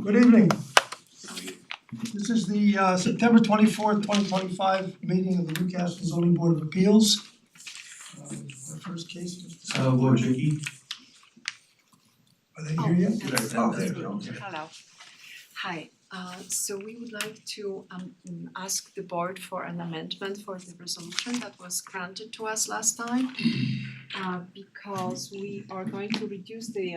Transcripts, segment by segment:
Good evening. This is the September 24th, 2025 meeting of the Newcastle Zoning Board of Appeals. Our first case. Wojcicki. Are they here yet? Yes. Oh, there we go. Okay. Hello. Hi, so we would like to ask the board for an amendment for the resolution that was granted to us last time. Because we are going to reduce the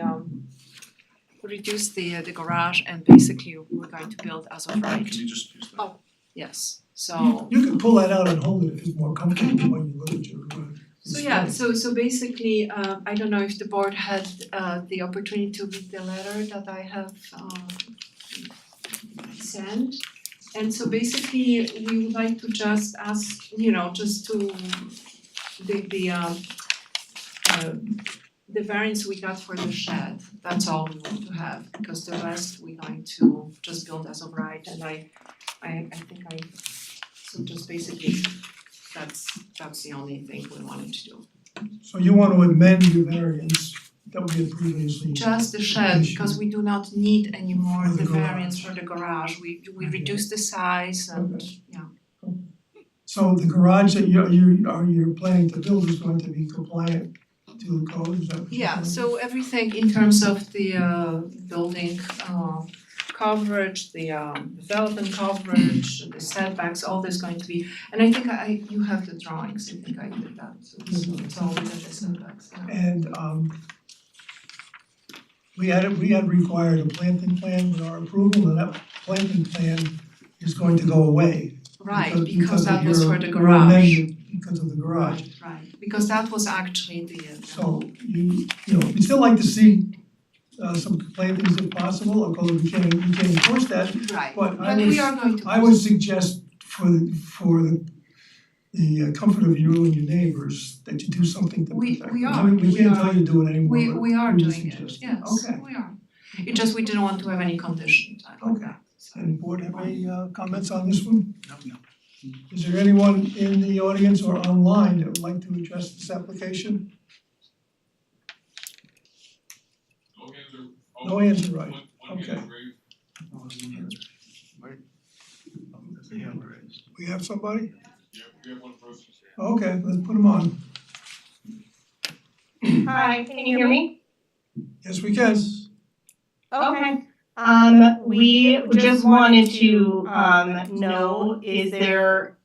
garage and basically we're going to build as of right. Can you just use that? Oh, yes, so. You can pull that out and hold it if it's more comfortable when you look at your. So basically, I don't know if the board had the opportunity to read the letter that I have sent. And so basically, we would like to just ask, just to the variance we got for the shed, that's all we want to have, because the rest we're going to just build as of right, and so just basically, that's the only thing we wanted to do. So you want to amend your variance that we had previously. Just the shed, because we do not need any more For the the garage. variance for the garage, we reduced the size and, Okay. yeah. So the garage that you're planning to build is going to be compliant to the code, is that what you're Yeah, saying? so everything in terms of the building coverage, the development coverage, the setbacks, all this going to be, and I think you have the drawings, I think I did that, so it's all within the setbacks, yeah. And we had required a planting plan with our approval, and that planting plan is going to go away. Right, because of that was your- for the your garage. amendment because of the garage. Right, because that was actually the So we'd still like to see some plantings if possible, although we can't enforce that. right, But but we are going to. I would suggest for the comfort of you and your neighbors that you do something to We- protect we them. are, I mean, we we can't are. tell you to do it anymore, but We are would doing it, suggest. yes, Okay. we are. It just, we didn't want to have any conditions like Okay. that, so. And board have any comments on this one? No. Is there anyone in the audience or online that would like to address this application? No hands are right. Okay. We have somebody? Yeah, we have one person. Okay, let's put them on. Hi, can you hear me? Yes, we can. Okay. We just wanted to know, is there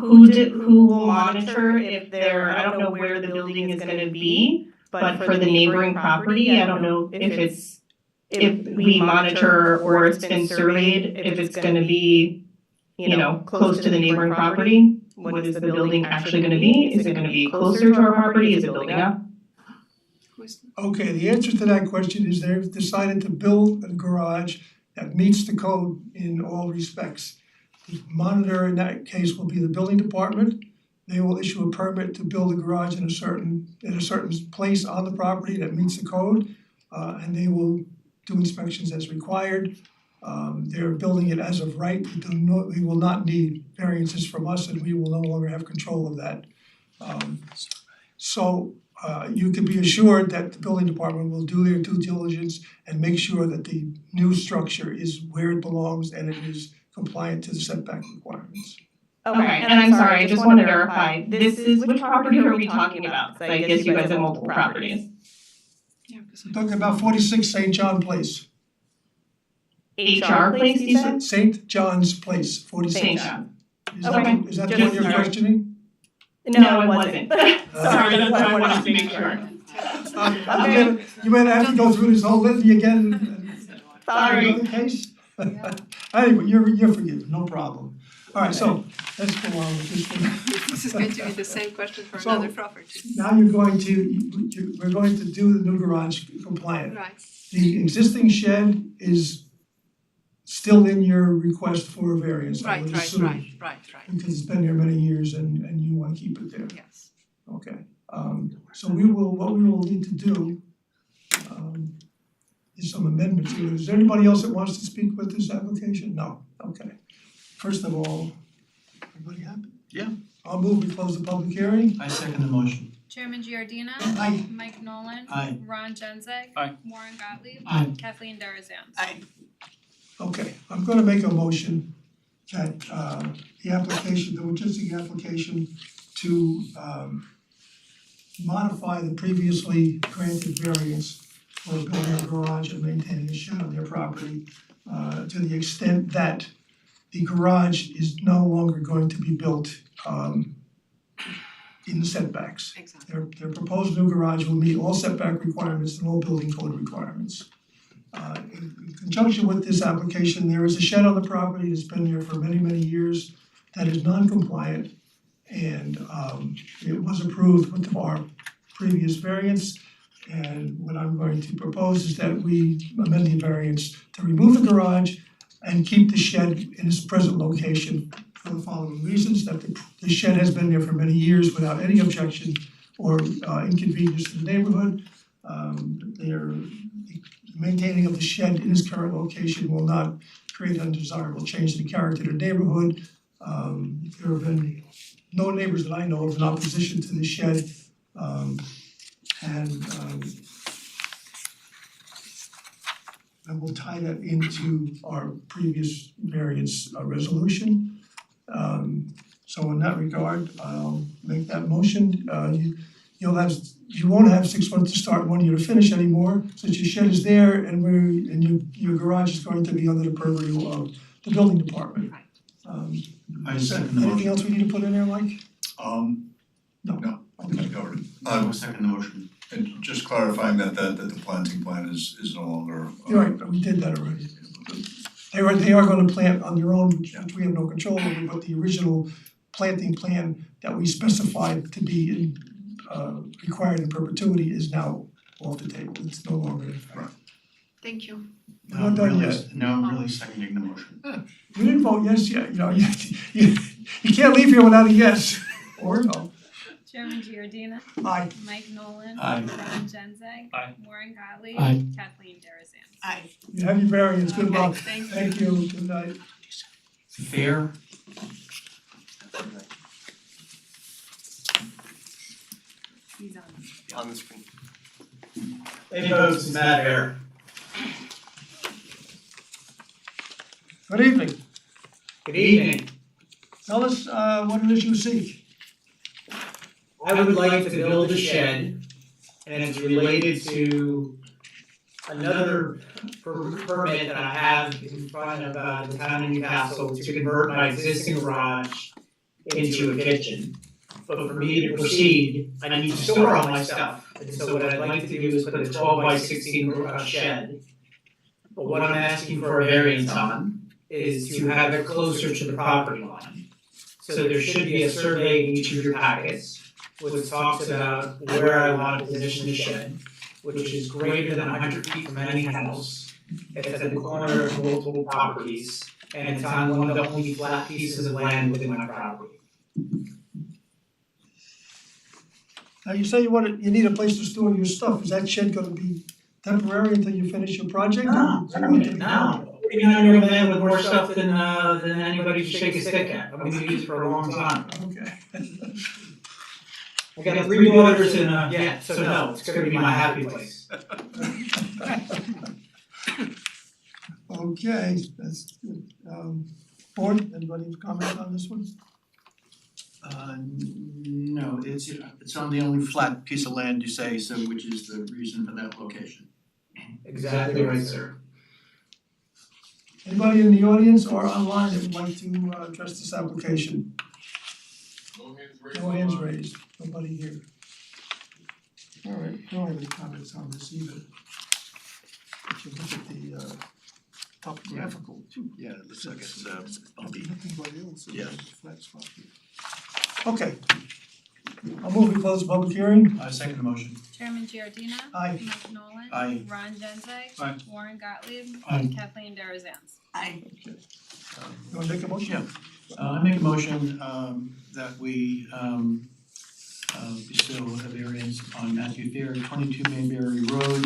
who will monitor if I don't know where the building is gonna be, but for the neighboring property, I don't know if we monitor or it's been surveyed, if it's gonna be, close to the neighboring property. What is the building actually gonna be? Is it gonna be closer to our property? Is it building up? Who's- Okay, the answer to that question is they've decided to build a garage that meets the code in all respects. The monitor in that case will be the building department. They will issue a permit to build a garage in a certain place on the property that meets the code. And they will do inspections as required. They're building it as of right. We will not need variances from us, and we will no longer have control of that. So you can be assured that the building department will do their due diligence and make sure that the new structure is where it belongs and it is compliant to the setback requirements. Okay, and I'm sorry, I just want to verify, which property are we talking about? 'Cause I guess you guys have multiple properties. Yeah, because We're talking about 46 St. John Place. HR place, you said? St. John's Place, 46. St. John. Is that Okay. is that the Just one you're sorry. questioning? No, it wasn't. Sorry, that's why I wanted to make sure. You might have to go through this whole litany again and Sorry. another case? Anyway, you're forgiven, no problem. Alright, so let's go on with this one. this is going to be the same question for So- another property. Now we're going to do the new garage compliant. Right, The existing shed is still in your request for a variance, I would assume. right, Because it's been there many years and you wanna keep it there. yes. Okay, so what we will need to do is some amendments here. Is there anybody else that wants to speak with this application? No, okay. First of all, everybody happy? Yeah. I'll move we close the public hearing. I second the motion. Chairman Giordina. Aye. Mike Nolan. Aye. Ron Genzeg. Aye. Warren Gottlieb. Aye. Kathleen Darazan. Aye. Okay, I'm gonna make a motion that the application, the logistic application to modify the previously granted variance for building a garage and maintaining a shed on their property to the extent that the garage is no longer going to be built in the setbacks. Exactly. Their proposed new garage will meet all setback requirements and all building code requirements. In conjunction with this application, there is a shed on the property that's been there for many years that is non-compliant. And it was approved with our previous variance. And what I'm going to propose is that we amend the variance to remove the garage and keep the shed in its present location for the following reasons: that the shed has been there for many years without any objection or inconvenience to the neighborhood. The maintaining of the shed in its current location will not create undesirable change in the character of the neighborhood. There have been no neighbors that I know of in opposition to the shed. And we'll tie that into our previous variance resolution. So in that regard, I'll make that motion. You won't have 6 months to start, 1 year to finish anymore, since your shed is there and your garage is going to be under the purview of the building department. I second the Anything motion. else we need to put in there, Mike? No, I think you covered it. I will second the motion. And just clarifying that the planting plan is no longer. You're right, we did that already. They are gonna plant on their own, which we have no control over, but the original planting plan that we specified to be required in perpetuity is now off the table. It's no longer in effect. Thank you. We're not done yet. Now I'm really seconding the motion. You didn't vote yes yet, you can't leave here without a yes or no. Chairman Giordina. Aye. Mike Nolan. Aye. Ron Genzeg. Aye. Warren Gottlieb. Aye. Kathleen Darazan. Aye. You have your variance, good Okay, luck. thank you. Thank you, good night. Fair. He's on. On the screen. Hey folks, it's Matt Bear. Good evening. Good evening. Tell us what it is you seek. I would like to build a shed and it's related to another permit that I have in front of the town of Newcastle to convert my existing garage into a kitchen. But for me to proceed, I need to store all my stuff. And so what I'd like to do is put a 12 by 16 shed. But what I'm asking for a variance on is to have it closer to the property line. So there should be a survey in each of your packets, which talks about where I want to position the shed, which is greater than 100 feet from any house. It's at the corner of multiple properties, and it's on one of the only flat pieces of land within my property. Now, you say you need a place to store your stuff. Is that shed gonna be temporary until you finish your project? or is it going to be permanent? 49-year-old man with more stuff than anybody should shake a stick at. I'm gonna use it for a long time. Okay. I got 3 daughters and so no, it's gonna be my happy place. Okay, that's good. Board, anybody have comment on this one? No, it's on the only flat piece of land you say, so which is the reason for that location. Exactly right, sir. Anybody in the audience or online that would like to address this application? No hands raised, nobody here. All right, I don't have any comments on this either. If you look at the topographical too. Yeah, it looks like it's bumpy. Nothing but hills, so Yeah. it's a flat spot here. Okay. I'll move to close the public hearing. I second the motion. Chairman Giordina. Aye. Mike Nolan. Aye. Ron Genzeg. Aye. Warren Gottlieb. Aye. Kathleen Darazan. Aye. You wanna make a motion? Yeah. I make a motion that we bestow a variance on Matthew Fair, 22 Mayberry Road.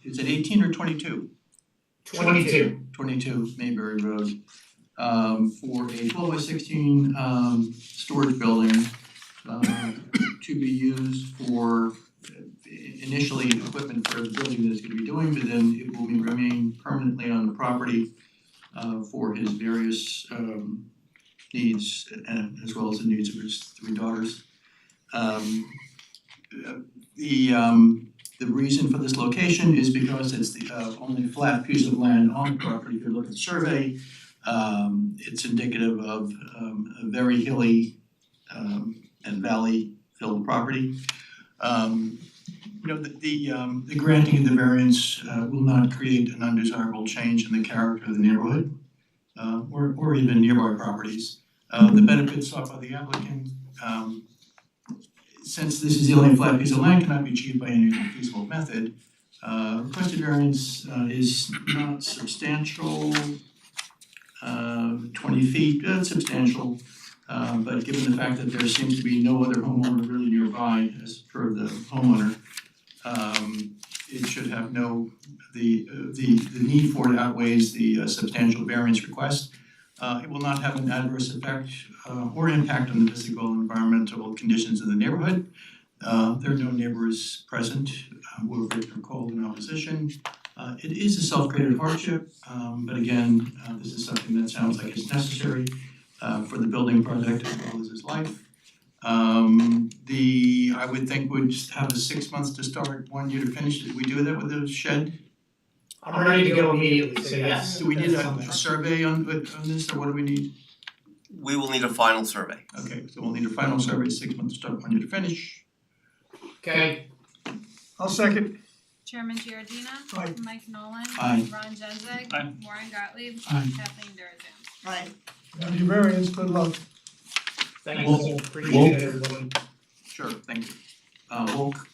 Is it 18 or 22? 22. 22 Mayberry Road, for a 12 by 16 storage building to be used for initially equipment for the building that he's gonna be doing, but then it will remain permanently on the property for his various needs and as well as the needs of his three daughters. The reason for this location is because it's the only flat piece of land on the property. If you look at the survey, it's indicative of a very hilly and valley-filled property. The granting of the variance will not create an undesirable change in the character of the neighborhood or even nearby properties. The benefits sought by the applicant, since this is the only flat piece of land, cannot be achieved by any feasible method. Requested variance is not substantial, 20 feet, substantial. But given the fact that there seems to be no other homeowner really nearby as per the homeowner, it should have the need for it outweighs the substantial variance request. It will not have an adverse effect or impact on the physical and environmental conditions of the neighborhood. There are no neighbors present who have written or called in opposition. It is a self-created hardship, but again, this is something that sounds like it's necessary for the building project as well as his life. I would think we'd just have the 6 months to start, 1 year to finish. Did we do that with the shed? I'm ready to go immediately, so yes. Do we need a survey on this, or what do we need? We will need a final survey. Okay, so we'll need a final survey, 6 months to start, 1 year to finish. Okay, I'll second. Chairman Giordina. Aye. Mike Nolan. Aye. Ron Genzeg. Aye. Warren Gottlieb. Aye. Kathleen Darazan. Right. Have your variance, good luck. thank you, so appreciate it, everyone. Sure, thank you. Volk?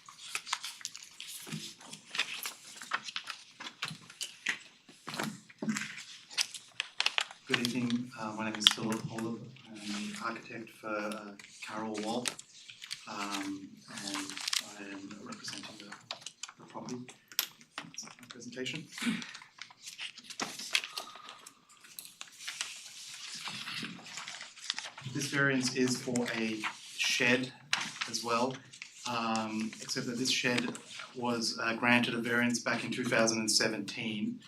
Good evening, my name is Philip Olive, I'm the architect for Carol Wall. And I am representing the property. That's my presentation. This variance is for a shed as well, except that this shed was granted a variance back in 2017.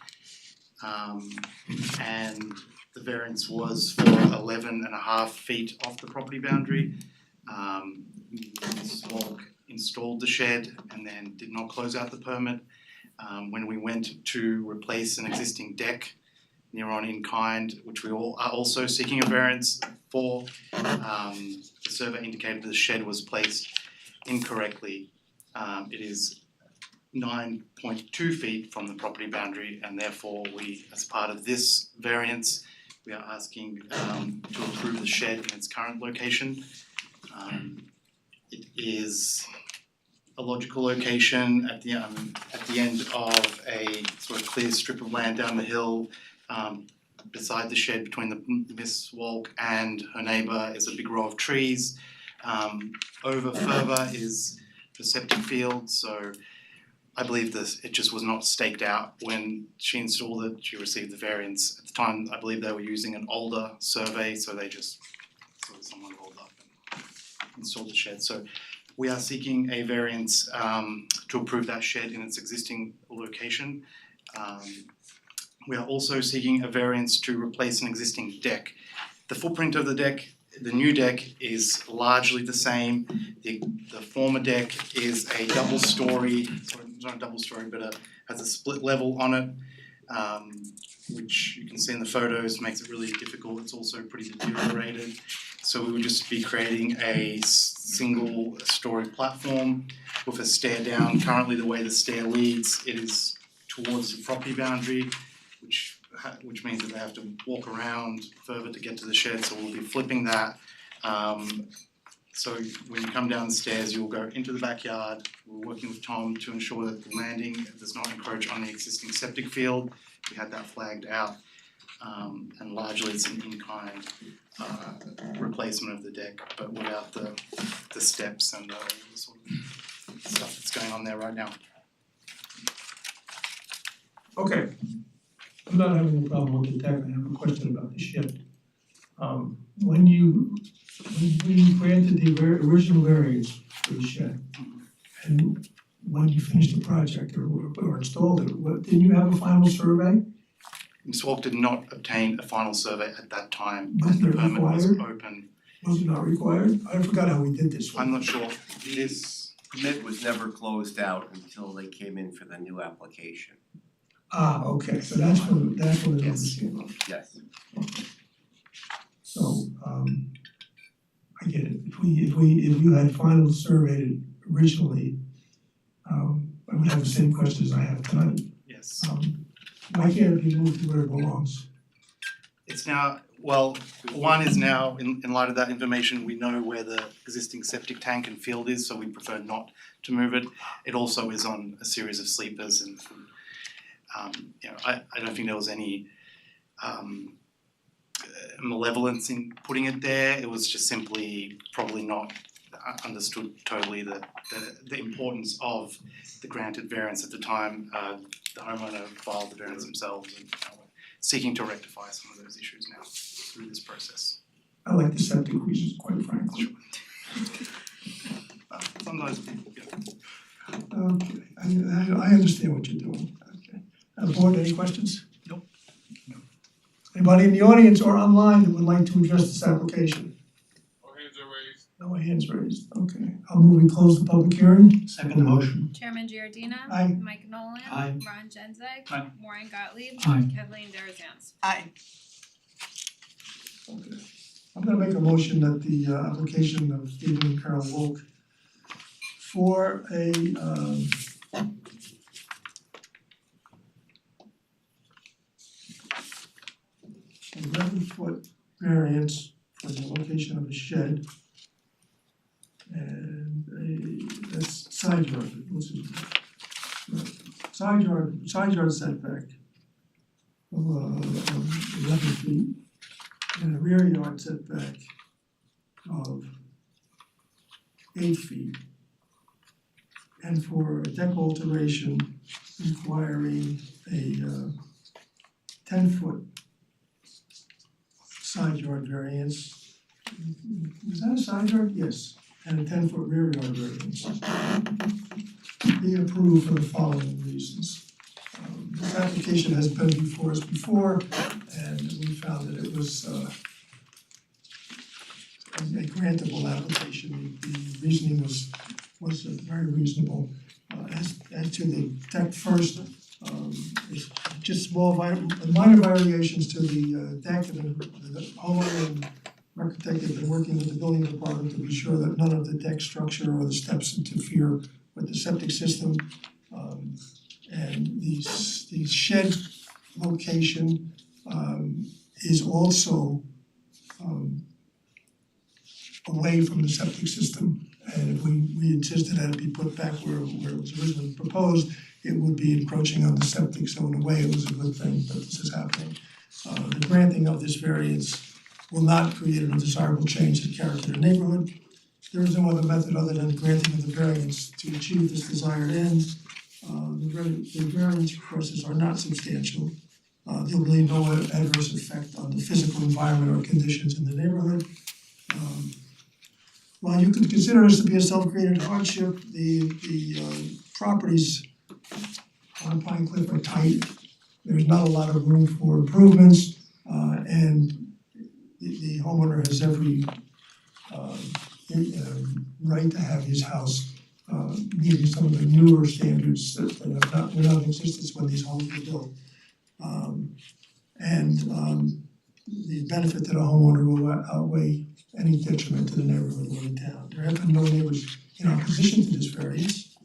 And the variance was for 11.5 feet off the property boundary. Ms. Walk installed the shed and then did not close out the permit. When we went to replace an existing deck near on in kind, which we all are also seeking a variance for, the survey indicated the shed was placed incorrectly. It is 9.2 feet from the property boundary, and therefore we, as part of this variance, we are asking to approve the shed in its current location. It is a logical location at the end of a sort of clear strip of land down the hill. Beside the shed, between the Miss Walk and her neighbour, is a big row of trees. Over further is the septic field, so I believe this, it just was not staked out when she installed it. She received the variance. At the time, I believe they were using an older survey, so they just sort of someone rolled up and installed the shed. So we are seeking a variance to approve that shed in its existing location. We are also seeking a variance to replace an existing deck. The footprint of the deck, the new deck, is largely the same. The former deck is a double story, sorry, not a double story, but has a split level on it, which you can see in the photos, makes it really difficult. It's also pretty deteriorated. So we would just be creating a single story platform with a stair down. Currently, the way the stair leads, it is towards the property boundary, which means that they have to walk around further to get to the shed, so we'll be flipping that. So when you come down the stairs, you'll go into the backyard. We're working with Tom to ensure that the landing does not encroach on the existing septic field. We had that flagged out, and largely it's an in-kind replacement of the deck, but without the steps and the sort of stuff that's going on there right now. Okay. I'm not having a problem with the deck, I have a question about the shed. When you we granted the original variance for the shed, and when you finished the project or installed it, didn't you have a final survey? Ms. Walk did not obtain a final survey at that time, Wasn't the it permit was required? open. Was it not required? I forgot how we did this I'm one. not sure, this, Permit was never closed out until they came in for the new application. Okay, so that's when the Yes. notice came up. Yes. So, I get it. If you had final surveyed it originally, I would have the same questions I have tonight. yes. Why can't it be moved to where it belongs? It's now, well, one is now, in light of that information, we know where the existing septic tank and field is, so we prefer not to move it. It also is on a series of sleepers and, you know, I don't think there was any malevolence in putting it there. It was just simply probably not understood totally the importance of the granted variance at the time. The homeowner filed the variance themselves and seeking to rectify some of those issues now through this process. I like the septic reasons, quite frankly. Sometimes people get Okay, I understand what you're doing, okay. Board, any questions? Nope. No. Anybody in the audience or online that would like to address this application? No hands raised, okay. I'll move and close the public hearing. Second motion. Chairman Giordina. Aye. Mike Nolan. Aye. Ron Genzeg. Aye. Warren Gottlieb. Aye. Kathleen Darazan. Aye. Okay. I'm gonna make a motion that the application of Stephen and Carol Volk for a 11-foot variance for the location of a shed and that's side yard, side yard setback of 11 feet and a rear yard setback of 8 feet. And for a deck alteration requiring a 10-foot side yard variance. Was that a side yard? Yes, and a 10-foot rear yard variance. Be approved for the following reasons. This application has been before us before, and we found that it was a grantable application. The reasoning was very reasonable. As to the deck first, it's just minor variations to the deck, and the homeowner and architect have been working with the building department to be sure that none of the deck structure or the steps interfere with the septic system. And the shed location is also away from the septic system. And if we insisted that it be put back where it was originally proposed, it would be encroaching on the septic, so in a way it was a good thing that this is happening. The granting of this variance will not create an undesirable change in character of the neighborhood. There is no other method other than granting of the variance to achieve this desired end. The variance requests are not substantial. There will be no adverse effect on the physical environment or conditions in the neighborhood. While you could consider this to be a self-created hardship, the properties on Pine Cliff are tight. There's not a lot of room for improvements, and the homeowner has every right to have his house meeting some of the newer standards that were not in existence when these homes were built. The benefit to the homeowner will outweigh any detriment to the neighborhood or the town. There have been no neighbors in opposition to this variance.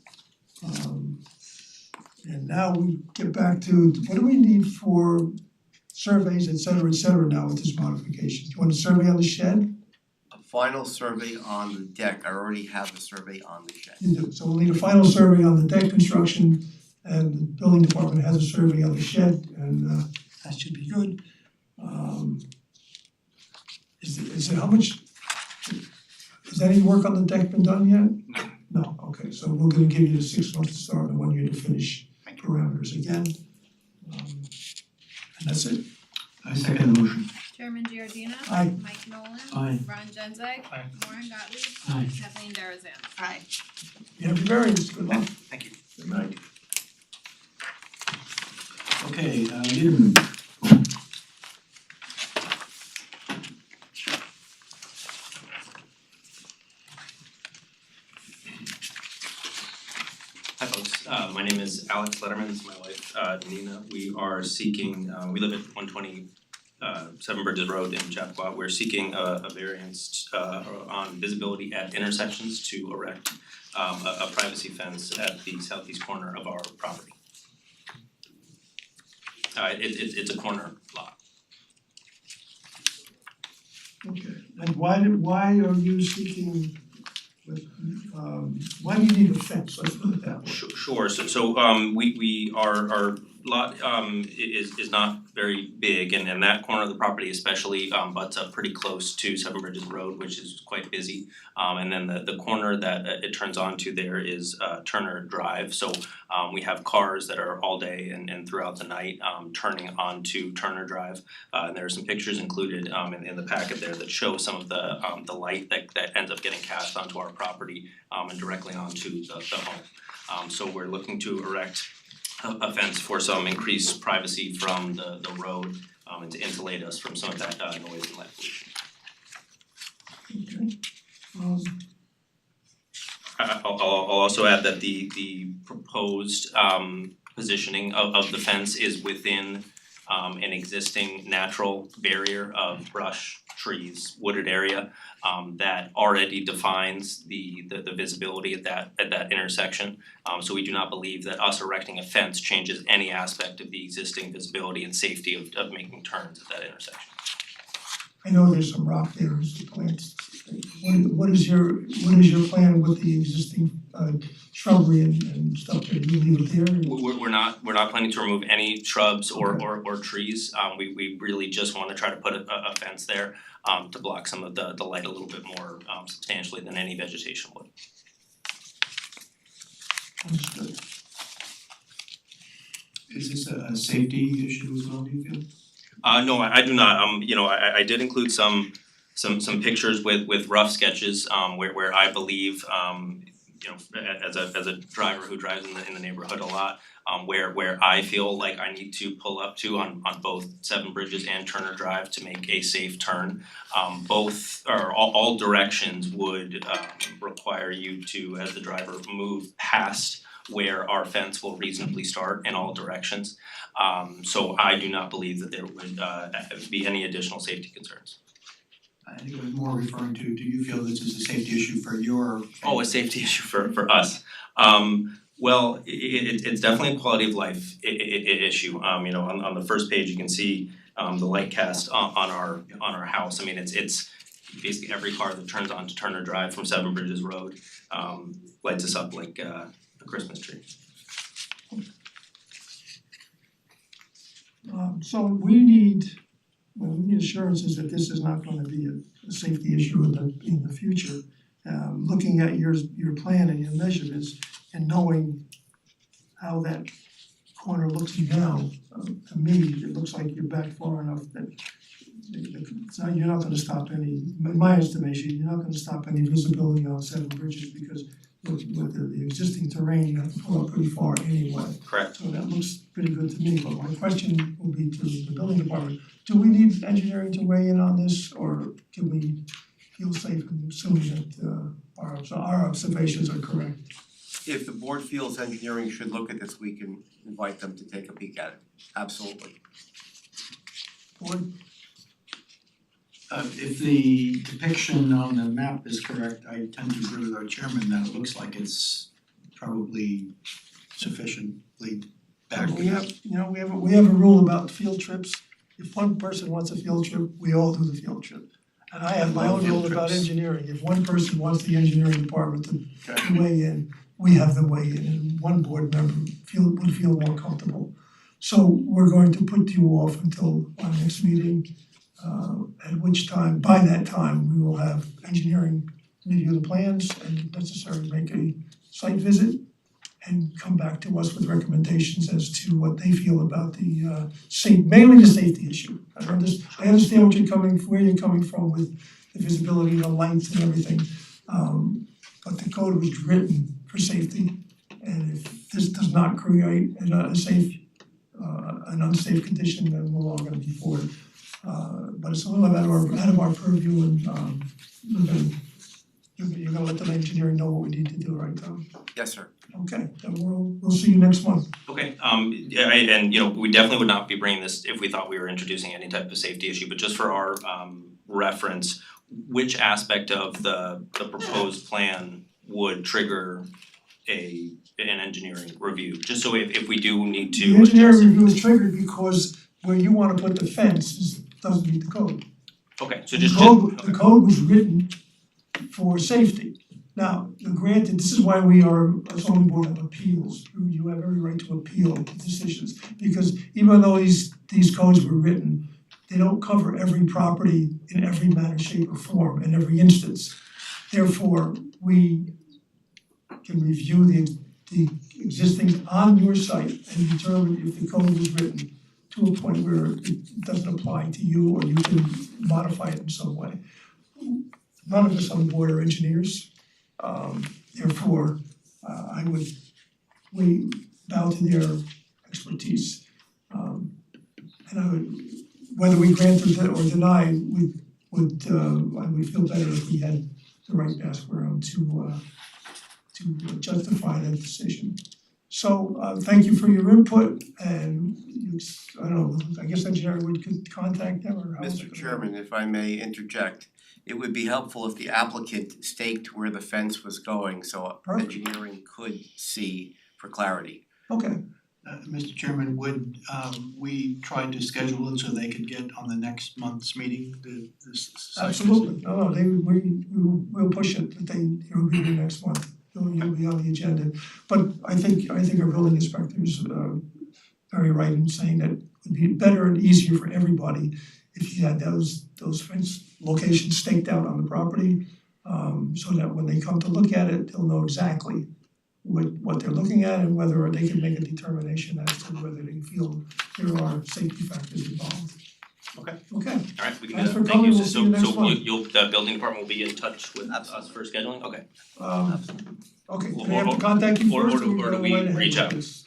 And now we get back to, what do we need for surveys, et cetera, now with this modification? Do you want a survey on the shed? A final survey on the deck, I already have a survey on the shed. You do, so we'll need a final survey on the deck construction, and the building department has a survey on the shed, and that should be good. Is it how much, has any work on the deck been done yet? No, okay, so we're gonna give you 6 months to start and 1 year to finish Thank you. parameters again. And that's it. I second the motion. Chairman Giordina. Aye. Mike Nolan. Aye. Ron Genzeg. Aye. Lauren Gottlieb. Aye. Kathleen Darazan. Aye. You have your variance, good luck. Thank you. Good night. Okay, Liederman. Hi folks, my name is Alex Letterman, this is my wife Nina. We are seeking, we live at 120 Seven Bridges Road in Chappaqua. We're seeking a variance on visibility at intersections to erect a privacy fence at the southeast corner of our property. It's a corner lot. Okay, and why are you seeking, why do you need a fence, let's put it that way? Sure, so we our lot is not very big, and that corner of the property especially butts up pretty close to Seven Bridges Road, which is quite busy. And then the corner that it turns onto there is Turner Drive, so we have cars that are all day and throughout the night turning onto Turner Drive. And there are some pictures included in the packet there that show some of the light that ends up getting cast onto our property and directly onto the home. So we're looking to erect a fence for some increased privacy from the road and to insulate us from some of that noise and light pollution. Okay. I'll also add that the proposed positioning of the fence is within an existing natural barrier of brush, trees, wooded area that already defines the visibility at that intersection. So we do not believe that us erecting a fence changes any aspect of the existing visibility and safety of making turns at that intersection. I know there's some rock there, Mr. Plants. What is your plan with the existing shrubbery and stuff there? Do you leave it there? We're not planning to remove any shrubs or trees. We really just wanna try to put a fence there to block some of the light a little bit more substantially than any vegetation would. Understood. Is this a safety issue as well, do you feel? No, I do not. You know, I did include some pictures with rough sketches where I believe you know, as a driver who drives in the neighborhood a lot, where I feel like I need to pull up to on both Seven Bridges and Turner Drive to make a safe turn. Both or all directions would require you to, as the driver, move past where our fence will reasonably start in all directions. So I do not believe that there would be any additional safety concerns. I think it was more referring to, do you feel this is a safety issue for your Oh, a safety issue for us. Well, it's definitely a quality of life issue. You know, on the first page you can see the light cast on our house. I mean, it's basically every car that turns onto Turner Drive from Seven Bridges Road lights us up like a Christmas tree. So we need assurances that this is not gonna be a safety issue in the future. Looking at your plan and your measurements and knowing how that corner looks now, to me, it looks like you're back far enough that you're not gonna stop any, in my estimation, you're not gonna stop any visibility on Seven Bridges because with the existing terrain, you have to pull up pretty far anyway. Correct. So that looks pretty good to me, but my question will be to the building department. Do we need engineering to weigh in on this, or can we feel safe in assuming that our observations are correct? If the board feels engineering should look at this, we can invite them to take a peek at it, absolutely. Board? If the depiction on the map is correct, I tend to agree with our chairman that it looks like it's probably sufficiently back. We have, we have a rule about field trips. If one person wants a field trip, we all do the field trip. And I have my own rule about engineering. If one person wants the engineering department to weigh in, we have them weigh in, and one board member would feel more comfortable. So we're going to put you off until our next meeting, at which time, by that time, we will have engineering review the plans and necessarily make a site visit. and come back to us with recommendations as to what they feel about the mainly the safety issue. I understand where you're coming from with the visibility, the lights and everything. But the code was written for safety, and if this does not create an unsafe condition, then we're all gonna be for it. But it's a little out of our purview, and you're gonna let the engineering know what we need to do, right, Tom? Yes, sir. Okay, then we'll see you next month. Okay, yeah, and you know, we definitely would not be bringing this if we thought we were introducing any type of safety issue, but just for our reference, which aspect of the proposed plan would trigger an engineering review, just so if we do need to The engineering adjust it. review is triggered because where you wanna put the fence doesn't meet the code. Okay, so The just the code was written for safety. Now, granted, this is why we are a zoning board of appeals. You have every right to appeal decisions, because even though these codes were written, they don't cover every property in every manner, shape or form in every instance. Therefore, we can review the existing on your site and determine if the code was written to a point where it doesn't apply to you or you can modify it in some way. None of us on the board are engineers. Therefore, we bow to their expertise. And I would, whether we grant or deny, I would feel better if we had the right background to justify that decision. So, thank you for your input, and I don't know, I guess engineering would contact them, or how is it Mr. gonna Chairman, if I may interject, it would be helpful if the applicant staked where the fence was going so Perfect. engineering could see for clarity. Okay, Mr. Chairman, would we try to schedule it so they could get on the next month's meeting, this site visit? absolutely, we'll push it, that it'll be the next month, you'll be on the agenda. But I think our building inspector is very right in saying that it would be better and easier for everybody if you had those fence locations staked out on the property, so that when they come to look at it, they'll know exactly what they're looking at and whether they can make a determination as to whether they feel there are safety factors involved. Okay. Okay, Alright, we can do Thanks that, for thank coming. you, We'll see you next so month. you'll, the building department will be in touch with us for scheduling, okay? Okay, do we have to contact you or first, do- or or do go we right ahead reach with out? this?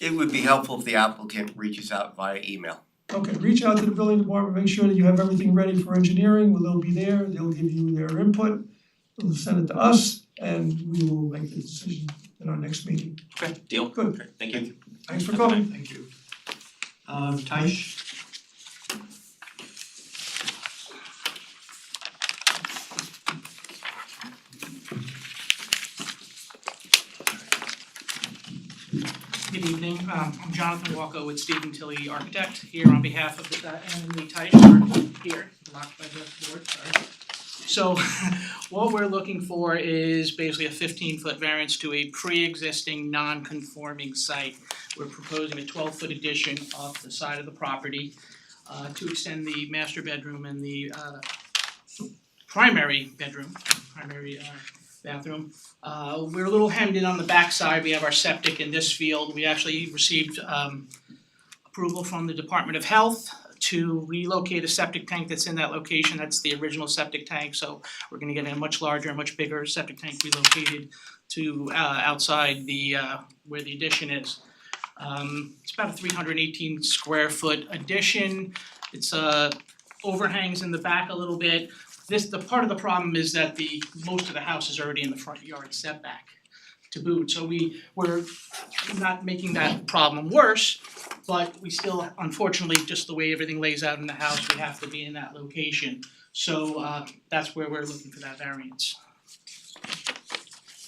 It would be helpful if the applicant reaches out via email. Okay, reach out to the building department, make sure that you have everything ready for engineering, they'll be there, they'll give you their input. They'll send it to us, and we will make the decision in our next meeting. Okay, deal, Good. okay, thank you. Thanks for Have a good coming. Thank you. Taish? Good evening, I'm Jonathan Walko with Stephen Tilley Architect, here on behalf of Emily Tice, we're here, blocked by the board, sorry. So, what we're looking for is basically a 15-foot variance to a pre-existing non-conforming site. We're proposing a 12-foot addition off the side of the property to extend the master bedroom and the primary bedroom, bathroom. We're a little hemmed in on the backside, we have our septic in this field, we actually received approval from the Department of Health to relocate a septic tank that's in that location, that's the original septic tank, so we're gonna get a much larger, much bigger septic tank relocated to outside the where the addition is. It's about a 318 square foot addition, it's overhangs in the back a little bit. The part of the problem is that most of the house is already in the front yard setback to boot, so we're not making that problem worse, but we still, unfortunately, just the way everything lays out in the house, we have to be in that location. So that's where we're looking for that variance.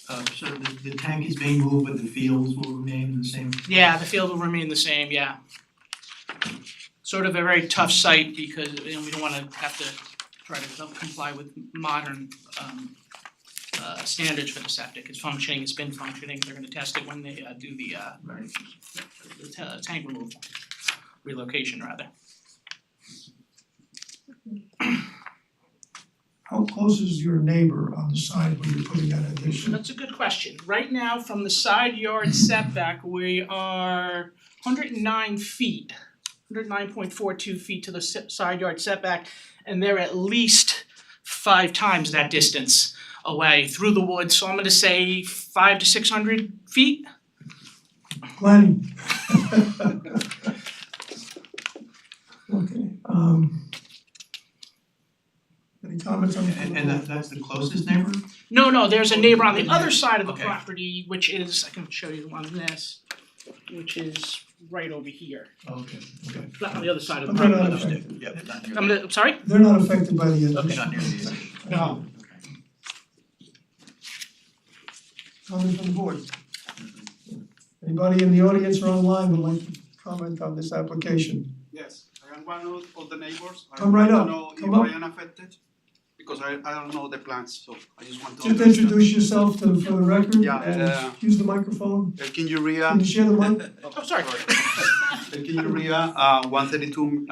So the tank is being moved, but the fields will remain the same? Yeah, the field will remain the same, yeah. Sort of a very tough site because, we don't wanna have to try to comply with modern standards for the septic. It's functioning, it's been functioning, they're gonna test it when they do the tank removal, relocation rather. how close is your neighbor on the side where you're putting that addition? That's a good question. Right now, from the side yard setback, we are 109 feet, 109.42 feet to the side yard setback, and they're at least 5 times that distance away through the woods, so I'm gonna say 500 to 600 feet. Planning. Okay, any comments on the? And that's the closest neighbor? No, there's a neighbor on the other side of the Okay. property, which is, I can show you on this, which is right over here, Okay, okay. not on the other side of the But they're not property. affected, Yep, not near I'm gonna, sorry? they're not affected by the addition. Not near the addition. No. Comments from the board? Anybody in the audience or online would like to comment on this application? Yes, I am one of the neighbors. Come right up, I want to come know up. if I am affected, because I don't know the plans, so I just want to Just understand. introduce yourself for the record Yeah, and use the microphone. Elkin Uria. Can you share the mic? Oh, sorry. Elkin Uria, 132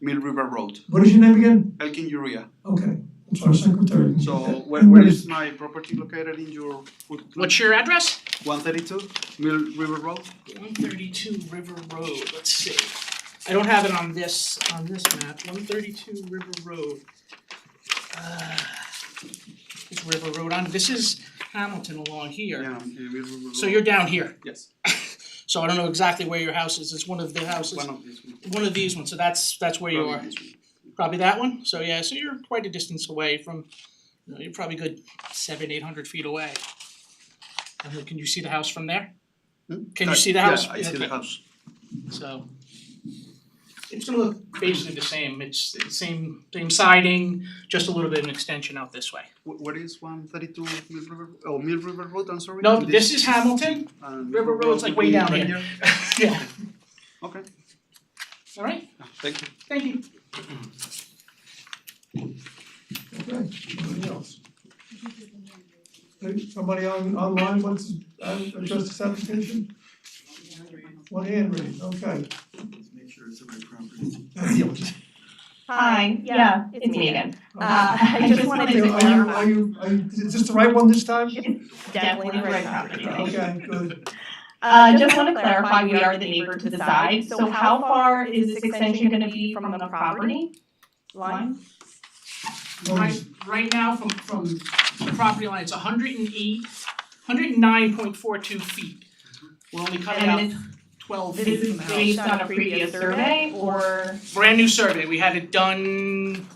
Mill River Road. What is your name again? Elkin Uria. Okay, I'm sorry, secretary. So And where is my property located in your footprint? What's your address? 132 Mill River Road. 132 River Road, let's see. I don't have it on this map, 132 River Road. It's River Road this is Hamilton along here. Yeah, Mill River Road. So you're down here, Yes, so I don't know exactly where your house is, it's one of the houses, one of these. one of these ones, so that's where you are. Probably that one, so yeah, so you're quite a distance away from, you're probably good 700-800 feet away. And then can you see the house from there? Can you see the house? Yeah, I see the house. So it's gonna look basically the same, it's the same siding, just a little bit of an extension out this way. What is 132 Mill River, Mill River Road, I'm sorry? No, this is Hamilton, and River Road's like way would be down right here. Yeah, Okay, alright, thank you. thank you. Okay, anybody else? Somebody online wants to address this application? One hand raised, okay. Let's make sure it's the right property. Hi, yeah, it's me again. I just wanted to clarify. Are you, is this the right one this time? Definitely the right property. Okay, good. Just wanna clarify, we are the neighbor to the side, so how far is this extension gonna be from the property line? Right now, from the property line, it's 109.42 feet. We're only cutting out And 12 this feet is from the house. based on a previous survey, or? Brand new survey, we had it done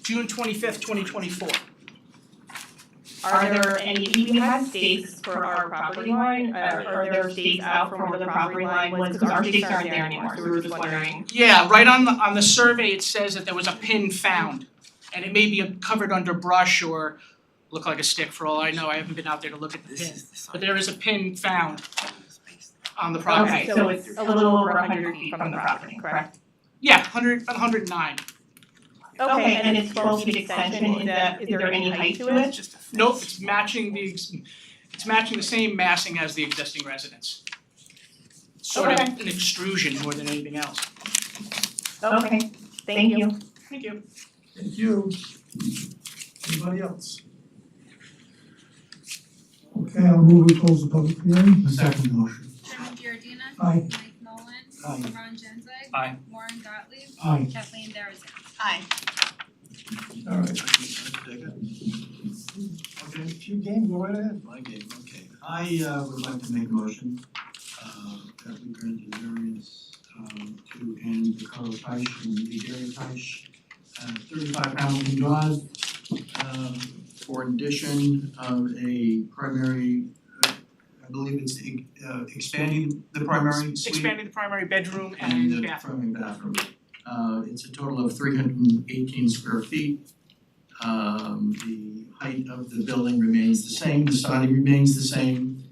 June 25th, 2024. Are there any, we had stakes for our property line, are there stakes out from where the property line was, because our stakes aren't there anymore, so we were just wondering. Yeah, right on the survey, it says that there was a pin found, and it may be covered under brush or look like a stick for all I know, I haven't been out there to look at the pin. But there is a pin found on the property. Okay, so it's a little over 100 feet from the property, correct? Yeah, 109. Okay, and it's 12 feet extension, is there any height to it? Nope, it's matching the same massing as the existing residence. Sort of Okay. an extrusion more than anything else. Okay, thank you. Thank you. Thank you. Anybody else? Okay, I'll move to close the public hearing. The second motion. Chairman Giordina. Aye. Mike Nolan. Aye. Ron Genzeg. Aye. Warren Gottlieb. Aye. Kathleen Darazan. Aye. All right. Okay, If you game, go right ahead. my game, okay. I would like to make a motion that we grant the variance to end the Carlos Teich and the Gary Teich 35 Hamilton Drive for addition of a primary, I believe it's expanding the primary suite. Expanding the primary bedroom And and the bathroom. primary bathroom. It's a total of 318 square feet. The height of the building remains the same, the siding remains the same.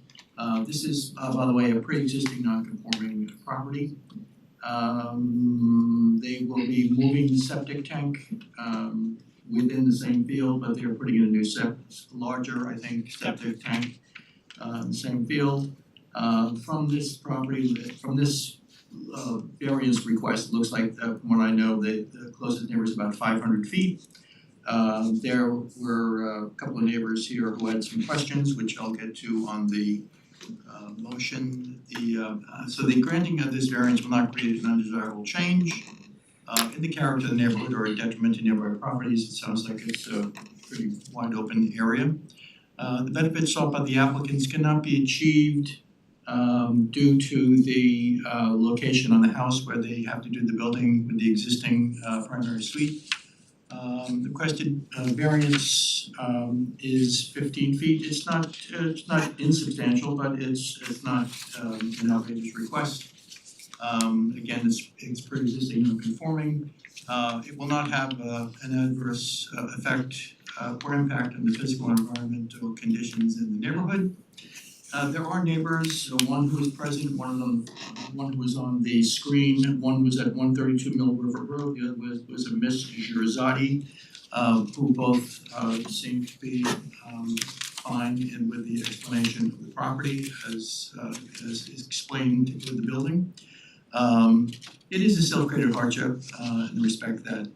This is, by the way, a pre-existing non-conforming property. They will be moving the septic tank within the same field, but they're putting in a new larger, I think, septic tank, the same field. From this property, from this variance request, looks like from what I know, the closest neighbor is about 500 feet. There were a couple of neighbors here who had some questions, which I'll get to on the motion. So the granting of this variance will not create an undesirable change in the character of the neighborhood or a detriment to nearby properties. It sounds like it's a pretty wide open area. The benefits sought by the applicants cannot be achieved due to the location on the house where they have to do the building with the existing primary suite. The requested variance is 15 feet. It's not insubstantial, but it's not an outrageous request. Again, it's pre-existing non-conforming. It will not have an adverse effect or impact on the physical and environmental conditions in the neighborhood. There are neighbors, one who is present, one who is on the screen, one was at 132 Mill River Road, the other was a Miss Girzati, who both seem to be fine and with the explanation of the property as is explained with the building. It is a self-created hardship in the respect that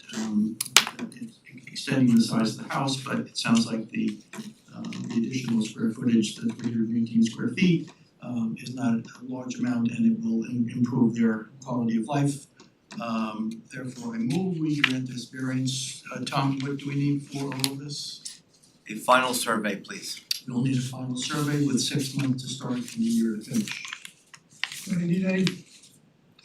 it's extending the size of the house, but it sounds like the additional square footage, the 318 square feet, is not a large amount and it will improve their quality of life. Therefore, I move we grant this variance. Tom, what do we need for all of this? A final survey, please. We'll need a final survey with 6 months to start and a year to finish. Do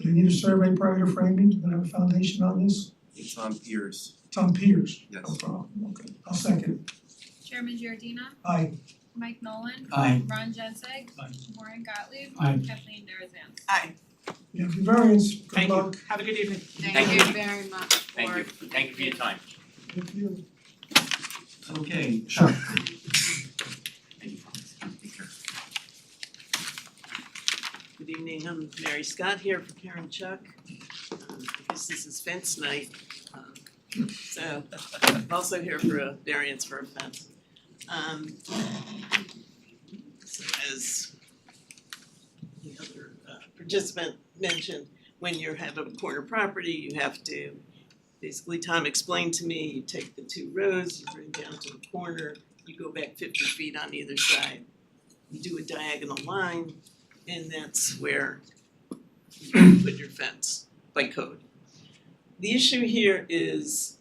they need a survey prior to framing? Do they have a foundation on this? It's on piers. It's on piers. Yes. No problem, okay. I'll second. Chairman Giordina. Aye. Mike Nolan. Aye. Ron Genzeg. Aye. Warren Gottlieb. Aye. Kathleen Darazan. Aye. You have your variance, good Thank you. luck. Have a good evening. Thank you. very much Thank you. Thank you for your time. Thank you. Okay, Chuck. Good evening, I'm Mary Scott here for Karen Chuck. I guess this is fence night, so I'm also here for a variance for a fence. So as the other participant mentioned, when you have a corner property, you have to, basically Tom explained to me, you take the two rows, you bring down to the corner, you go back 50 feet on either side. You do a diagonal line, and that's where you put your fence by code. The issue here is,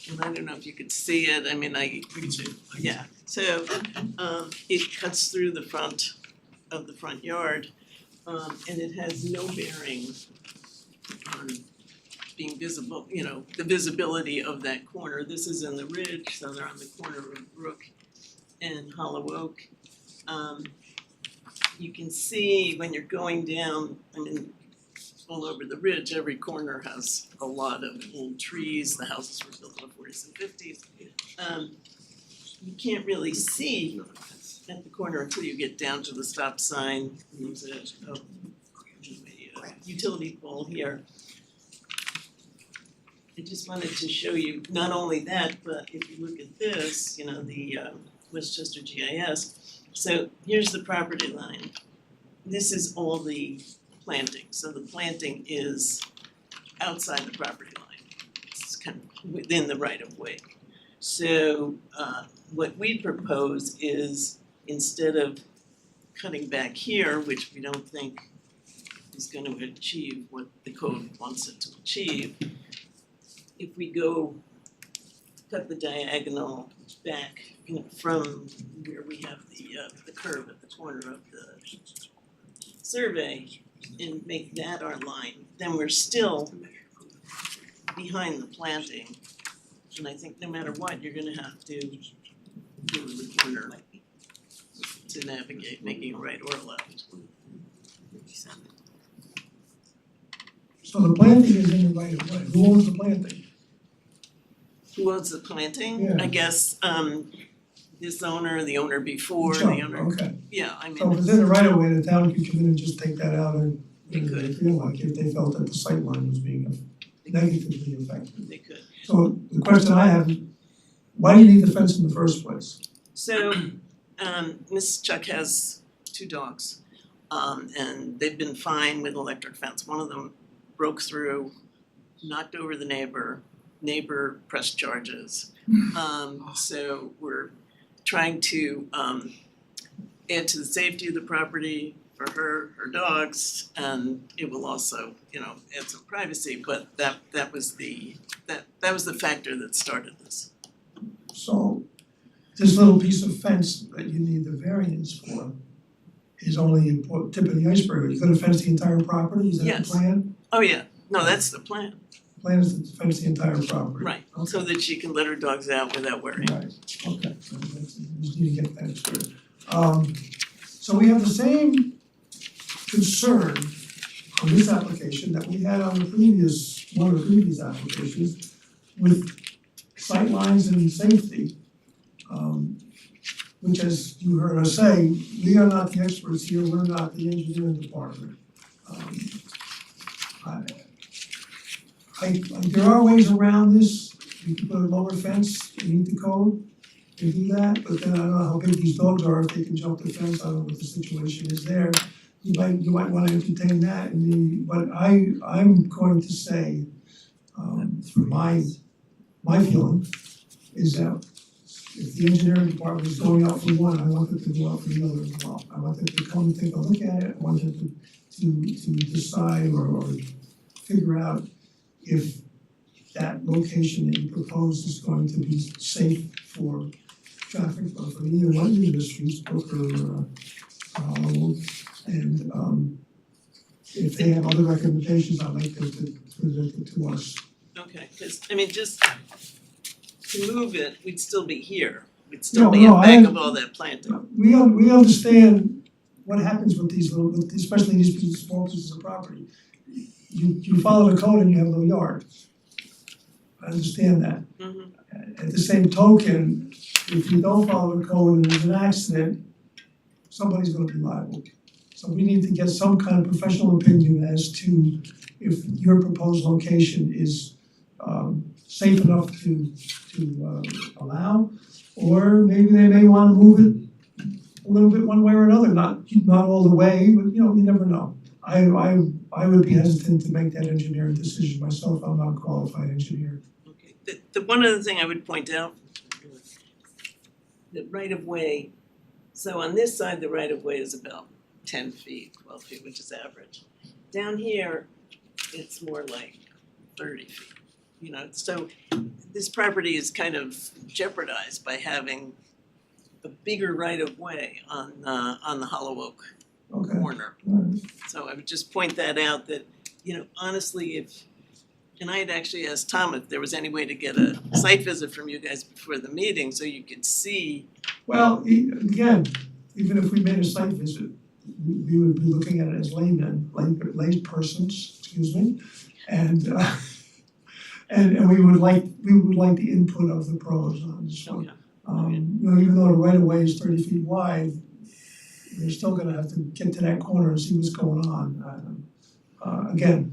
and I don't know if you could see it, I mean, We can see it. yeah, so it cuts through the front of the front yard, and it has no bearing on being visible, you know, the visibility of that corner. This is in the ridge, so they're on the corner of Brook and Hollow Oak. You can see when you're going down, I mean, all over the ridge, every corner has a lot of old trees, the houses were built in the 40s and 50s. You can't really see at the corner until you get down to the stop sign, and there's a utility pole here. I just wanted to show you not only that, but if you look at this, you know, the Westchester GIS. So here's the property line. This is all the planting. So the planting is outside the property line. It's kind of within the right of way. So what we propose is instead of cutting back here, which we don't think is going to achieve what the code wants it to achieve, if we go cut the diagonal back, you know, from where we have the curve at the corner of the survey and make that our line, then we're still behind the planting. And I think no matter what, you're gonna have to do the corner to navigate making a right or a left. So the planting is in the right of way. Who owns the planting? Who owns the planting? Yeah. I guess this owner, the owner before, Sure, the owner, okay. yeah, I mean, So if it's in the right of way, the town could come in and just take that out and They could. if they feel like, if they felt that the sight line was being negatively affected. they could. So the question I have is, why do you need the fence in the first place? So, Ms. Chuck has two dogs. And they've been fine with electric fence. One of them broke through, knocked over the neighbor pressed charges. So we're trying to add to the safety of the property for her dogs, and it will also, add some privacy, but that was the factor that started this. So this little piece of fence that you need the variance for is only a tip of the iceberg. You're gonna fence the entire property, is that the Yes. plan? Oh, yeah, no, that's the plan, The plan is to fence the entire property. right, so that she can let her dogs out without worrying. Right, okay, so that's, we just need to get that straight. So we have the same concern on this application that we had on one of the previous applications with sightlines and safety. Which, as you heard us say, we are not the experts here, we're not the engineering department. There are ways around this, you can put a lower fence, you meet the code, and do that, but then I don't know how big these dogs are, if they can jump the fence, I don't know what the situation is there. You might wanna entertain that, but I'm going to say, for my feeling, is that if the engineering department is going out for one, I want them to go out for the other as well. I want them to come and take a look at it, I want them to decide or figure out if that location that you propose is going to be safe for traffic, or for either one of the streets, Booker or Hollywood. And if they have other recommendations, I'd like them to present it to us. Okay, cause just to move it, we'd still be here, we'd still No, be no, in back of all that planting. We understand what happens with these little, especially these small pieces of property. You follow the code and you have no yard. I understand that. At the same token, if you don't follow the code and there's an accident, somebody's gonna be liable. So we need to get some kind of professional opinion as to if your proposed location is safe enough to allow, or maybe they may wanna move it a little bit one way or another, not all the way, but you never know. I would be hesitant to make that engineering decision myself, I'm not a qualified engineer. Okay, the one other thing I would point out, the right of way, so on this side, the right of way is about 10 feet, 12 feet, which is average. Down here, it's more like 30 feet, so this property is kind of jeopardized by having a bigger right of way on the Hollow Oak corner. So I would just point that out that, honestly, and I had actually asked Tom if there was any way to get a site visit from you guys before the meeting so you could see. Well, again, even if we made a site visit, we would be looking at it as laypersons, excuse me, and we would like the input of the pros on this one. Even though the right of way is 30 feet wide, you're still gonna have to get to that corner and see what's going on. Again,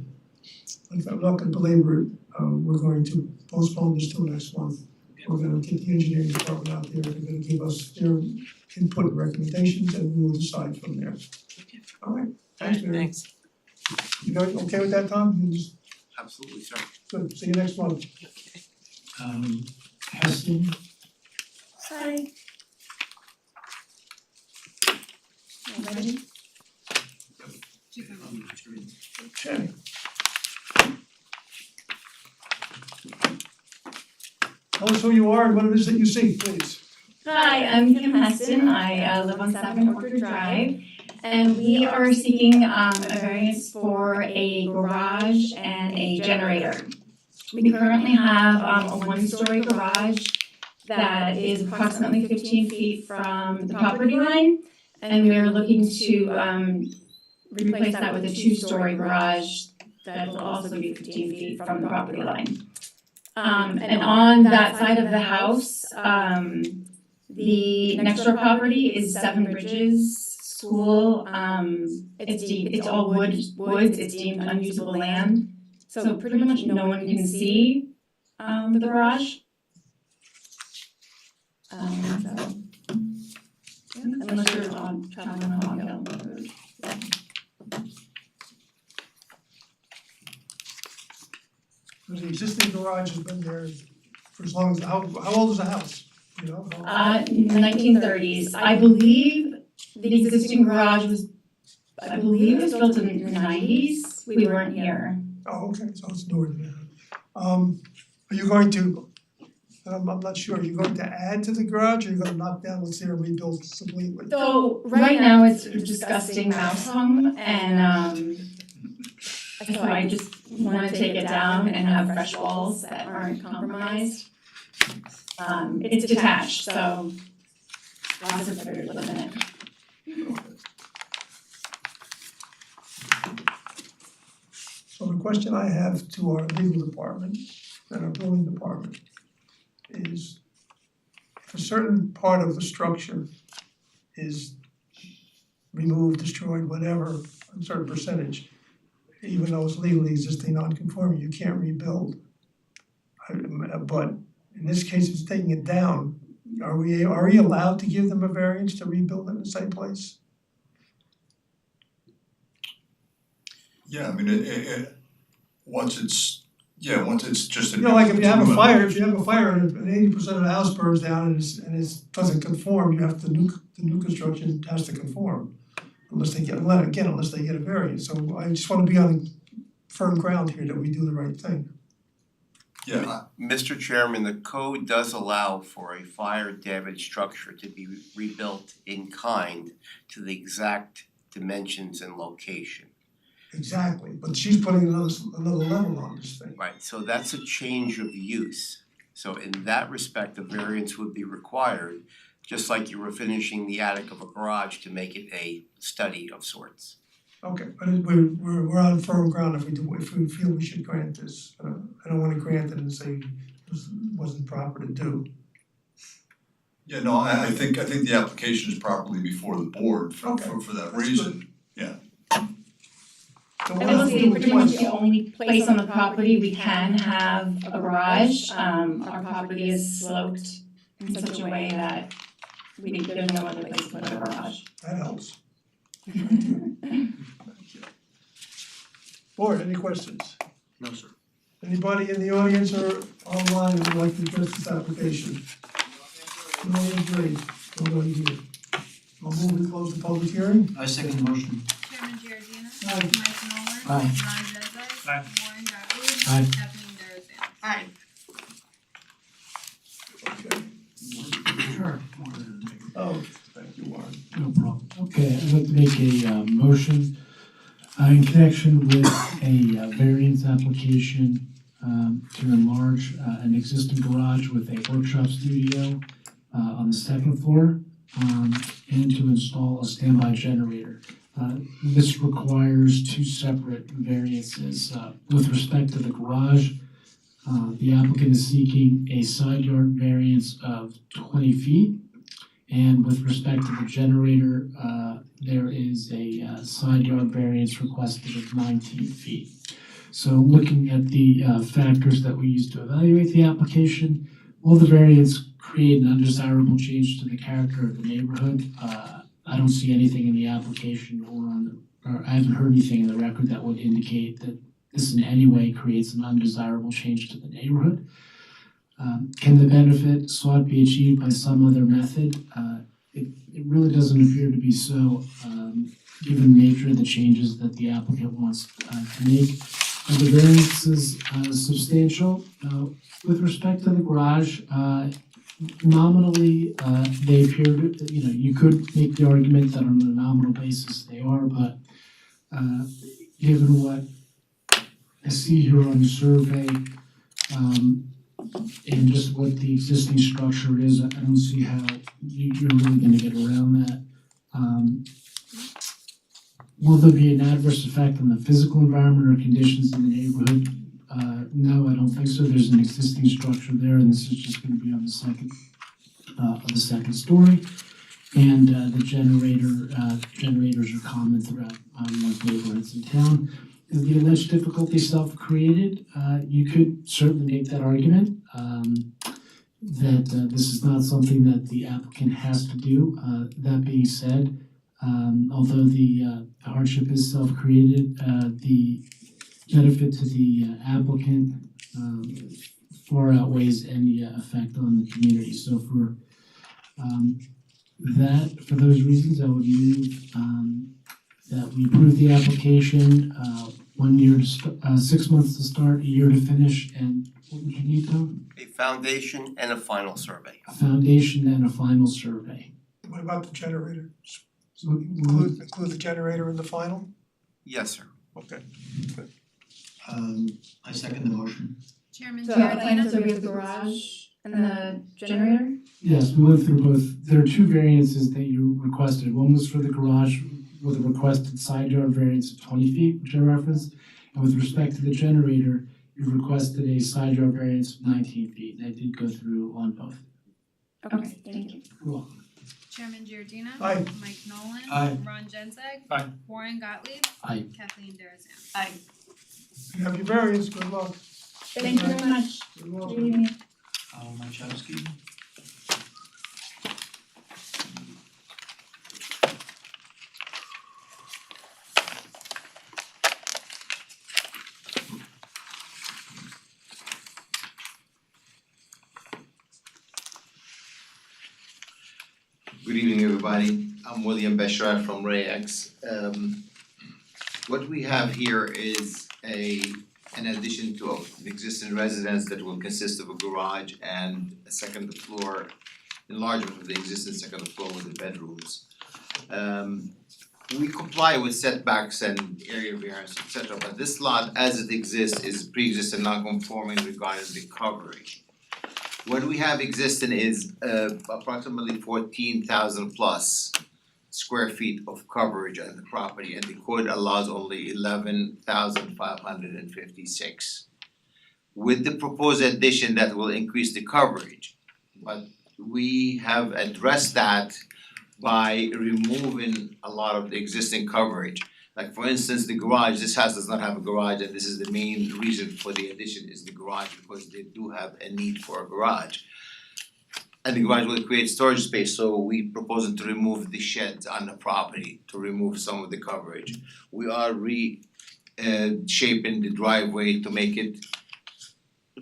I'm not gonna belabor it, we're going to postpone this till next month. We're gonna get the engineering department out there, they're gonna give us their input and recommendations, and we will decide from there. Alright, thanks, Mary. Thanks. You guys okay with that, Tom? You just, Absolutely, sir. good, see you next month. Heston, Sorry. Ready? Okay. Tell us who you are and what it is that you see, please. Hi, I'm Kim Heston. I live on 7 Orchard Drive, and we are seeking a variance for a garage and a generator. We currently have a one-story garage that is approximately 15 feet from the property line, and we are looking to replace that with a two-story garage that will also be 15 feet from the property line. And on that side of the house, the next door property is 7 Bridges School. It's all woods, it's deemed unusable land. So pretty much no one can see the garage. Unless you're traveling on Hog Hill Road. existing garage has been there for as long as, how old is the house, you know? Nineteen thirties. I believe the existing garage was, I believe it was built in the nineties. We weren't here. Oh, okay, so it's newer than that. Are you going to, I'm not sure, are you going to add to the garage or are you gonna knock down what's there and rebuild completely? So right now it's a disgusting mouse home and so I just wanna take it down and have fresh walls that aren't compromised. It's detached, so lots of critters live in it. So the question I have to our legal department and our building department is if a certain part of the structure is removed, destroyed, whatever, a certain percentage, even though it's legally existing non-conforming, you can't rebuild. But in this case, it's taking it down. Are we allowed to give them a variance to rebuild it in the same place? Yeah, I mean, once it's just a. You know, like if you have a fire, and 80% of the house burns down and it doesn't conform, you have to the new construction has to conform. Unless they get a variance, so I just wanna be on firm ground here that we do the right thing. Yeah, Mr. Chairman, the code does allow for a fire damaged structure to be rebuilt in kind to the exact dimensions and location. Exactly, but she's putting another level on this thing. Right, so that's a change of use. So in that respect, a variance would be required, just like you were finishing the attic of a garage to make it a study of sorts. Okay, but we're on firm ground if we feel we should grant this. I don't wanna grant it and say it wasn't proper to do. yeah, no, I think the application is properly before the board for that that's reason. So I we'll will have to say do pretty it much twice. the only place on the property we can have a garage. Our property is sloped in such a way that there's no other place to put a garage. That helps. Board, any questions? No, sir. Anybody in the audience or online who would like to address this application? No one agreed, nobody here. I'll move to close the public hearing. I second the motion. Chairman Giordina. Aye. Mike Nolan. Aye. Ron Gezek. Aye. Warren Gottlieb. Aye. Kathleen Darazan. Aye. Okay. Sure. Oh, thank you, Warren. No problem. Okay, I'd like to make a motion in connection with a variance application to enlarge an existing garage with a workshop studio on the second floor and to install a standby generator. This requires two separate variances. With respect to the garage, the applicant is seeking a side yard variance of 20 feet. And with respect to the generator, there is a side yard variance requested of 19 feet. So looking at the factors that we use to evaluate the application, will the variance create an undesirable change to the character of the neighborhood? I don't see anything in the application or I haven't heard anything in the record that would indicate that this in any way creates an undesirable change to the neighborhood. Can the benefit sought be achieved by some other method? It really doesn't appear to be so, given the nature of the changes that the applicant wants to make. Are the variances substantial? With respect to the garage, nominally, they appear to, you could make the argument that on a nominal basis they are, but given what I see here on the survey, and just what the existing structure is, I don't see how you're really gonna get around that. Will there be an adverse effect on the physical environment or conditions in the neighborhood? No, I don't think so. There's an existing structure there, and this is just gonna be on the second story. And the generators are common throughout most neighborhoods in town. Is the alleged difficulty self-created? You could certainly make that argument, that this is not something that the applicant has to do. That being said, although the hardship is self-created, the benefit to the applicant far outweighs any effect on the community. So for for those reasons, I would move that we approve the application, 1 year to 6 months to start, a year to finish, and what would you need, Tom? A foundation and a final survey. A foundation and a final survey. What about the generator? So Include the generator in the final? Yes, sir. Okay. I second the motion. Chairman So Giordina. so we have the garage and the generator? yes, we went through both. There are two variances that you requested. One was for the garage with a requested side yard variance of 20 feet, which I referenced. And with respect to the generator, you requested a side yard variance of 19 feet. And I did go through on both. Okay, thank you. You're welcome. Chairman Giordina. Aye. Mike Nolan. Aye. Ron Genzeg. Aye. Warren Gottlieb. Aye. Kathleen Darazan. Aye. You have your variance, good luck. Thank you very much. You're Good welcome. evening. Machowski. Good evening, everybody. I'm William Besharat from Ray-X. What we have here is an addition to an existing residence that will consist of a garage and a second floor, enlargement of the existing second floor with the bedrooms. We comply with setbacks and area variance, etc., but this lot as it exists is pre-existing non-conforming regarding the coverage. What we have existing is approximately 14,000 plus square feet of coverage on the property, and the code allows only 11,556. With the proposed addition, that will increase the coverage, but we have addressed that by removing a lot of the existing coverage. Like for instance, the garage, this house does not have a garage, and this is the main reason for the addition is the garage, because they do have a need for a garage. And the garage will create storage space, so we proposing to remove the sheds on the property to remove some of the coverage. We are shaping the driveway to make it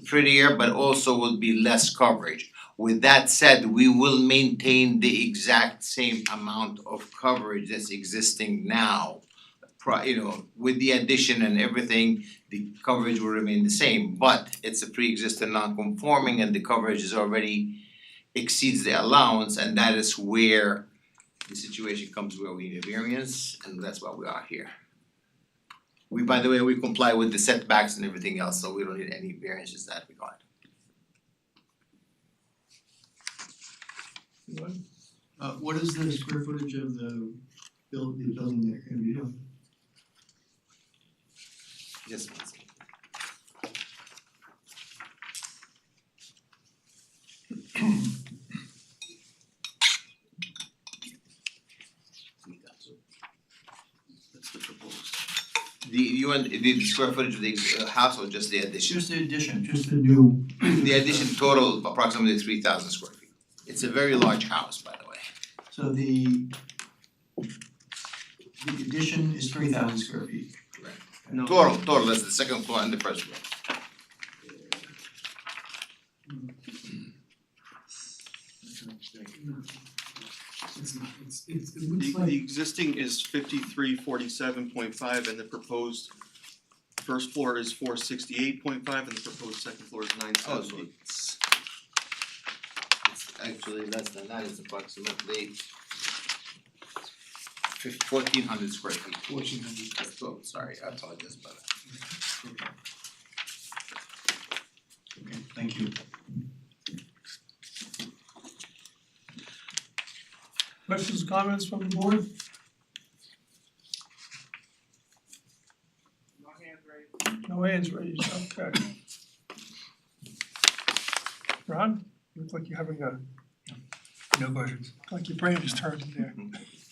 prettier, but also will be less coverage. With that said, we will maintain the exact same amount of coverage that's existing now. With the addition and everything, the coverage will remain the same, but it's a pre-existing non-conforming and the coverage is already exceeds the allowance, and that is where the situation comes where we need a variance, and that's why we are here. By the way, we comply with the setbacks and everything else, so we don't need any variances in that regard. What is the square footage of the building that you're gonna be doing? Just one second. That's the proposed. You want the square footage of the house or just the addition? Just the addition, just the new. The addition total approximately 3,000 square feet. It's a very large house, by the way. So the addition is 3,000 square feet. No. Total, that's the second floor and the first floor. It's not, it looks like. The existing is 5347.5 and the proposed first floor is 468.5 and the proposed second floor is Oh, so 978. it's actually less than that, it's approximately 1,400 square feet. 1,400. Oh, sorry, I apologize about that. Okay, thank you. Questions, comments from the board? No hands raised, okay. Ron, you look like you're having a, No questions. like your brain is turned in there.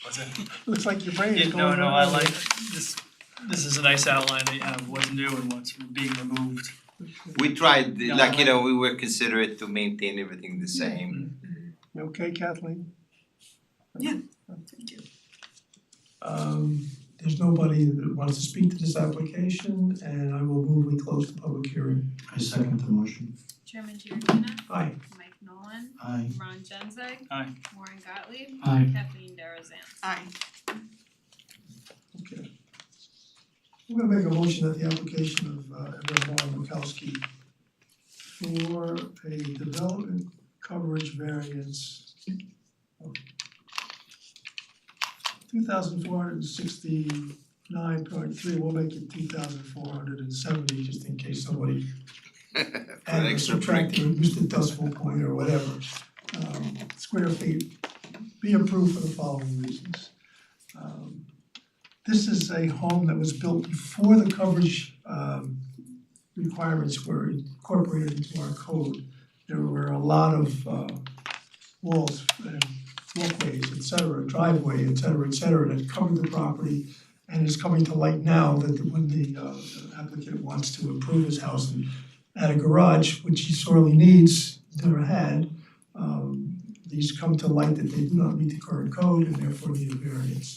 What's that? Looks like your brain is Yeah, going. no, I around. like this. This is a nice outline of what's new and what's being removed. We tried, Yeah, like, you know, we were considerate to maintain everything the same. You okay, Kathleen? Yeah, thank you. there's nobody that wants to speak to this application, and I will move we close the public hearing. I second the motion. Chairman Giordina. Aye. Mike Nolan. Aye. Ron Genzeg. Aye. Warren Gottlieb. Aye. Kathleen Darazan. Aye. Okay. I'm gonna make a motion that the application of Evan Murkowski for a development coverage variance of 2,469.3, we'll make it 2,470 just in case somebody added or subtracted or used a decimal point or whatever. Square feet, be approved for the following reasons. This is a home that was built before the coverage requirements were incorporated into our code. There were a lot of walls and walkways, et cetera, driveway, et cetera, that covered the property. And it's coming to light now that when the applicant wants to improve his house and add a garage, which he sorely needs, never had, these come to light that they do not meet the current code and therefore need a variance.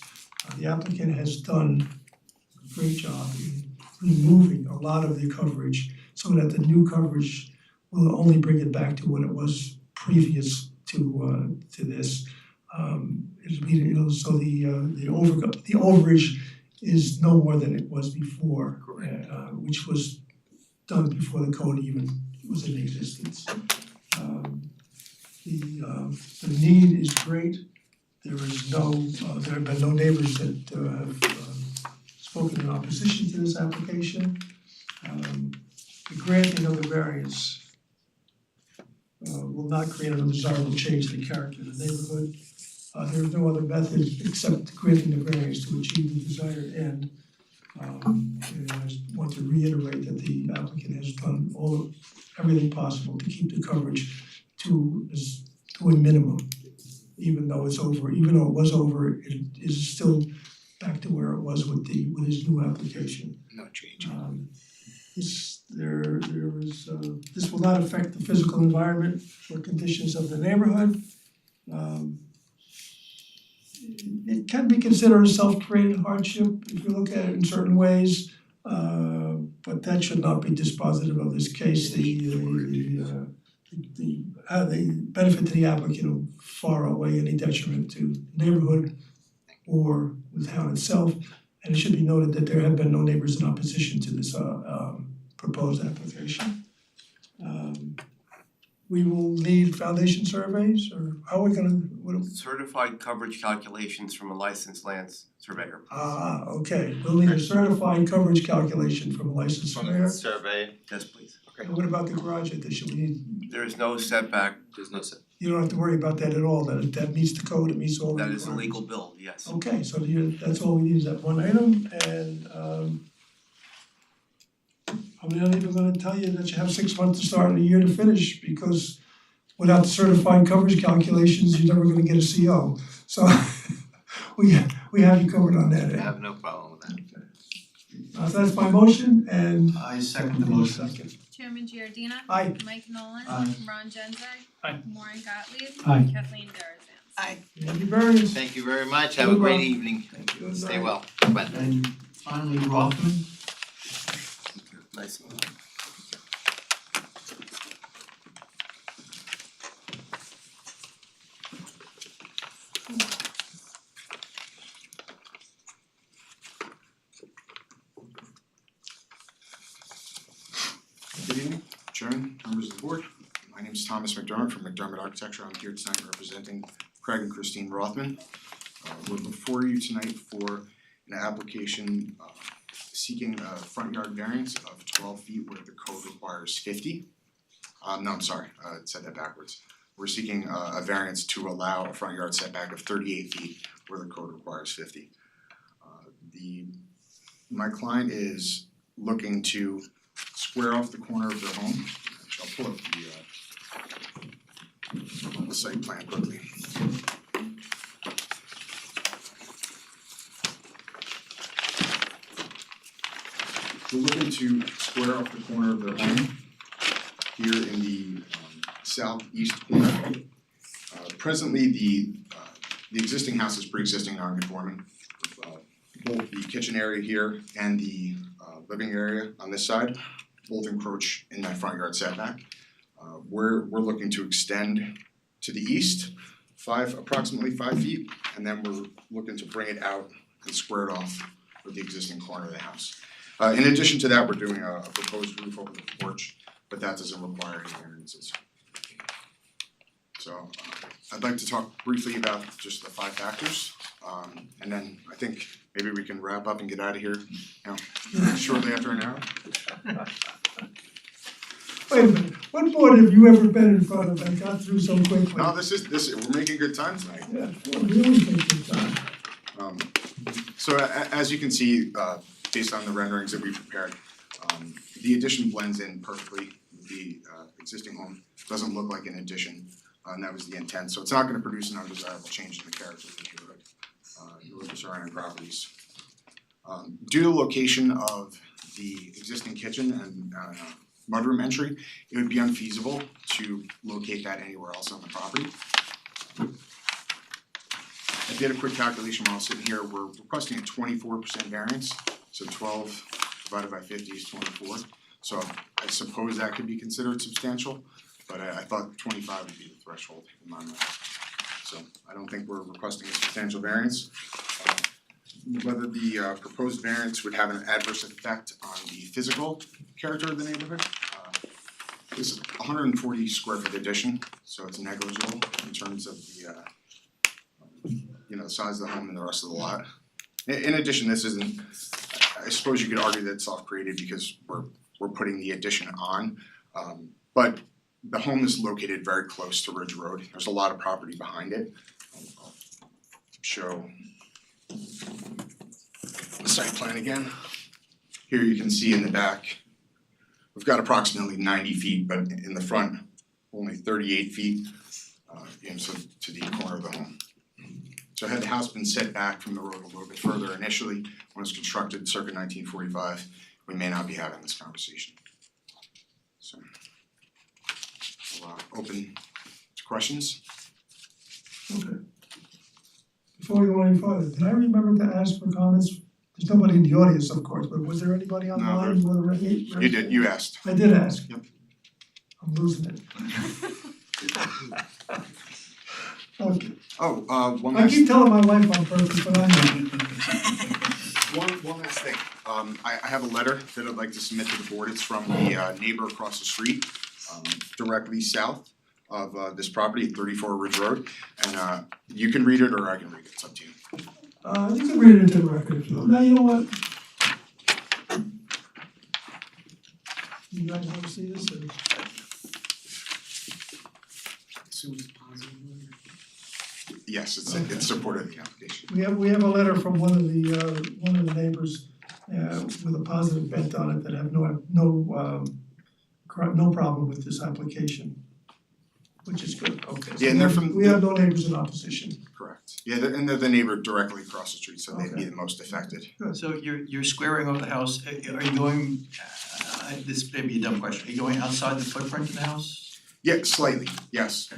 The applicant has done a great job in removing a lot of the coverage so that the new coverage will only bring it back to what it was previous to this. So the overage is no more than it was before, which was done before the code even was in existence. The need is great. There have been no neighbors that have spoken in opposition to this application. The granting of the variance will not create an undesirable change in the character of the neighborhood. There is no other method except granting the variance to achieve the desired end. And I just want to reiterate that the applicant has done everything possible to keep the coverage to a minimum. Even though it was over, it is still back to where it was with his new application. No change. This will not affect the physical environment or conditions of the neighborhood. It can be considered a self-created hardship if you look at it in certain ways, but that should not be dispositive of this case. The benefit to the applicant will far outweigh any detriment to the neighborhood or the town itself. And it should be noted that there have been no neighbors in opposition to this proposed application. We will need foundation surveys, or how are we gonna, Certified coverage calculations from a licensed land surveyor. Okay, we'll need a certified coverage calculation from a licensed surveyor. Survey. Yes, please. And what about the garage addition? We need, There is no setback. There's no setback. you don't have to worry about that at all, that meets the code, it meets all the That requirements. is a legal build, yes. Okay, so that's all we need is that one item, and I'm not even gonna tell you that you have 6 months to start and a year to finish, because without the certified coverage calculations, you're never gonna get a CO. So we have you covered on that I end. have no problem with that. So that's my motion, and I second the motion. Chairman Giordina. Aye. Mike Nolan. Aye. Ron Genzeg. Aye. Warren Gottlieb. Aye. Kathleen Darazan. Aye. Thank you very much. Thank you very much. Have a great evening. Thank you. Stay well. Bye. And finally, Rothman. Nice. Good evening, Chairman, members of the board. My name is Thomas McDermott from McDermott Architecture. I'm here tonight representing Craig and Christine Rothman. We're before you tonight for an application seeking a front yard variance of 12 feet where the code requires 50. No, I'm sorry, I said that backwards. We're seeking a variance to allow a front yard setback of 38 feet where the code requires 50. My client is looking to square off the corner of their home. I'll pull up the site plan quickly. We're looking to square off the corner of their home here in the southeast corner. Presently, the existing house is pre-existing non-conforming. both the kitchen area here and the living area on this side both encroach in that front yard setback. We're looking to extend to the east approximately 5 feet, and then we're looking to bring it out and square it off with the existing corner of the house. In addition to that, we're doing a proposed roof over the porch, but that doesn't require any variances. So I'd like to talk briefly about just the 5 factors, and then I think maybe we can wrap up and get out of here, shortly after an hour. Wait a minute, what board have you ever been in front of that got through so quickly? No, we're making good time tonight. Yeah, we're really taking time. So as you can see, based on the renderings that we prepared, the addition blends in perfectly with the existing home. Doesn't look like an addition, and that was the intent. So it's not gonna produce an undesirable change in the character of the neighborhood, nor the surrounding properties. Due to the location of the existing kitchen and mudroom entry, it would be unfeasible to locate that anywhere else on the property. I did a quick calculation while I was sitting here. We're requesting a 24% variance, so 12 divided by 50 is 24. So I suppose that could be considered substantial, but I thought 25 would be the threshold in my mind. So I don't think we're requesting a substantial variance. Whether the proposed variance would have an adverse effect on the physical character of the neighborhood. This is 140 square foot addition, so it's negligible in terms of the the size of the home and the rest of the lot. In addition, this isn't, I suppose you could argue that it's self-created because we're putting the addition on. But the home is located very close to Ridge Road. There's a lot of property behind it. I'll show the site plan again. Here you can see in the back, we've got approximately 90 feet, but in the front, only 38 feet, so to the corner of the home. So had the house been set back from the road a little bit further initially, when it was constructed circa 1945, we may not be having this conversation. So I'll open to questions. Okay. Before we go any further, did I remember to ask for comments? There's nobody in the audience, of course, but was there anybody online who would have You did, you asked. I did ask. Yep. I'm losing it. Okay. One I last. keep telling my wife I'm perfect, but I'm not. One last thing, I have a letter that I'd like to submit to the board. It's from the neighbor across the street, directly south of this property, 34 Ridge Road. And you can read it or I can read it, it's up to you. You can read it into the record if you want. Now, you know what? You guys wanna see this or? Yes, it's supported the application. We have a letter from one of the neighbors with a positive bent on it that have no problem with this application, which is good, okay. So Yeah, and they're from- we have no neighbors in opposition. Correct. Yeah, and they're the neighbor directly across the street, so they'd be the most affected. So you're squaring off the house, are you going, this may be a dumb question, are you going outside the footprint of the house? Yeah, slightly, yes.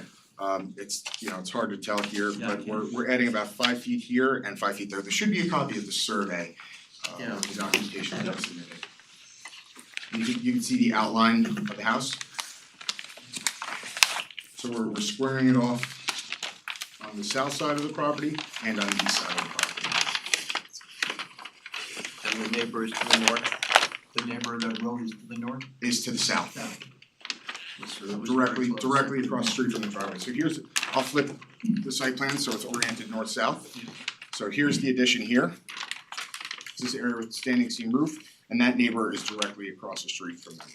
It's, it's hard to tell here, but we're adding about 5 feet here and 5 feet there. There should be a copy of the survey, of the documentation that I submitted. You can see the outline of the house. So we're squaring it off on the south side of the property and on the east side of the property. And the neighbor is to the north, the neighbor that road is to the north? Is to the south. Directly across the street from the driveway. So I'll flip the site plan so it's oriented north-south. So here's the addition here. This is area with standing seam roof, and that neighbor is directly across the street from them.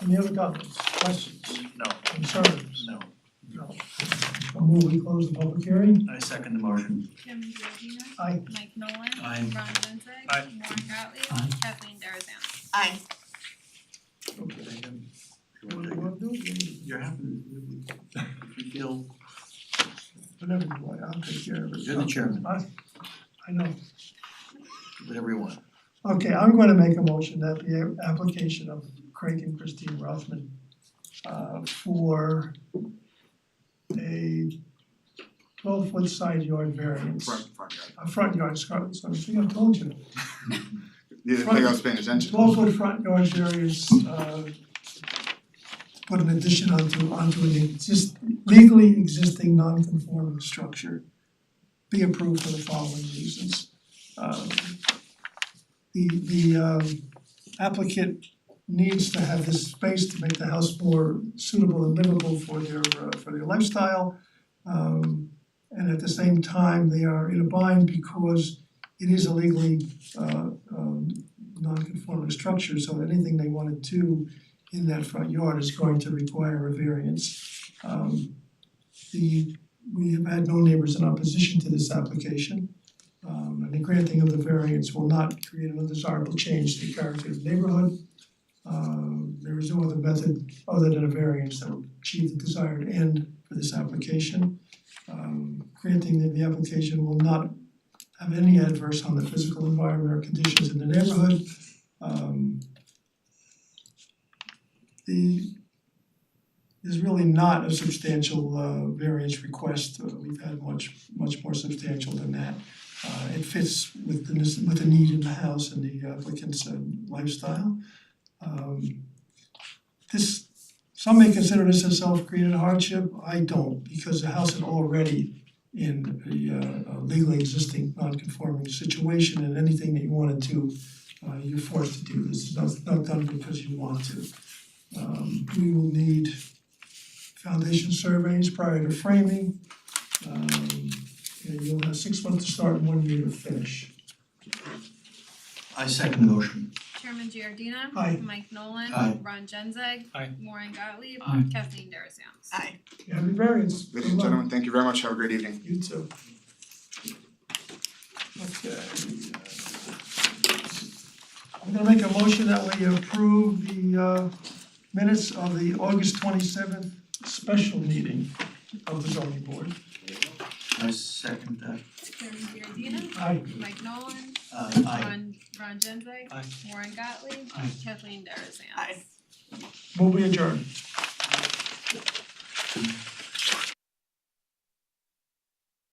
Any other comments, questions, No. concerns? No. No. I'll move we close the public hearing. I second the motion. Chairman Giordina. Aye. Mike Nolan. Aye. Ron Genzeg. Aye. Warren Gottlieb. Aye. Kathleen Darazan. Aye. Okay. What do you wanna do? You're happy, if you feel, Whatever you want, I'll take care of it. you're the chairman, I know. whatever you want. Okay, I'm gonna make a motion that the application of Craig and Christine Rothman for a 12-foot side yard variance. Front yard. Front yard, Scarlett, so see, I told you. You didn't think I was paying attention. 12-foot front yard variance, put an addition onto an legally existing non-conforming structure. Be approved for the following reasons. The applicant needs to have this space to make the house more suitable and livable for their lifestyle. And at the same time, they are in a bind because it is a legally non-conforming structure, so anything they wanna do in that front yard is going to require a variance. We have had no neighbors in opposition to this application. And the granting of the variance will not create an undesirable change to the character of the neighborhood. There is no other method other than a variance that will achieve the desired end for this application. Granting the application will not have any adverse on the physical environment or conditions in the neighborhood. There's really not a substantial variance request. We've had much more substantial than that. It fits with the need in the house and the applicant's lifestyle. Some may consider this a self-created hardship. I don't, because the house is already in a legally existing non-conforming situation, and anything that you wanna do, you're forced to do. This is not done because you want to. We will need foundation surveys prior to framing. And you'll have 6 months to start and 1 year to finish. I second the motion. Chairman Giordina. Aye. Mike Nolan. Aye. Ron Genzeg. Aye. Warren Gottlieb. Aye. Kathleen Darazan. Aye. You have your variance. Ladies and gentlemen, thank you very much. Have a great evening. You too. Okay. I'm gonna make a motion that we approve the minutes of the August 27th special meeting of the zoning board. I second that. Chairman Giordina. Aye. Mike Nolan. Aye. Ron Genzeg. Aye. Warren Gottlieb. Aye. Kathleen Darazan. Aye. Will be adjourned.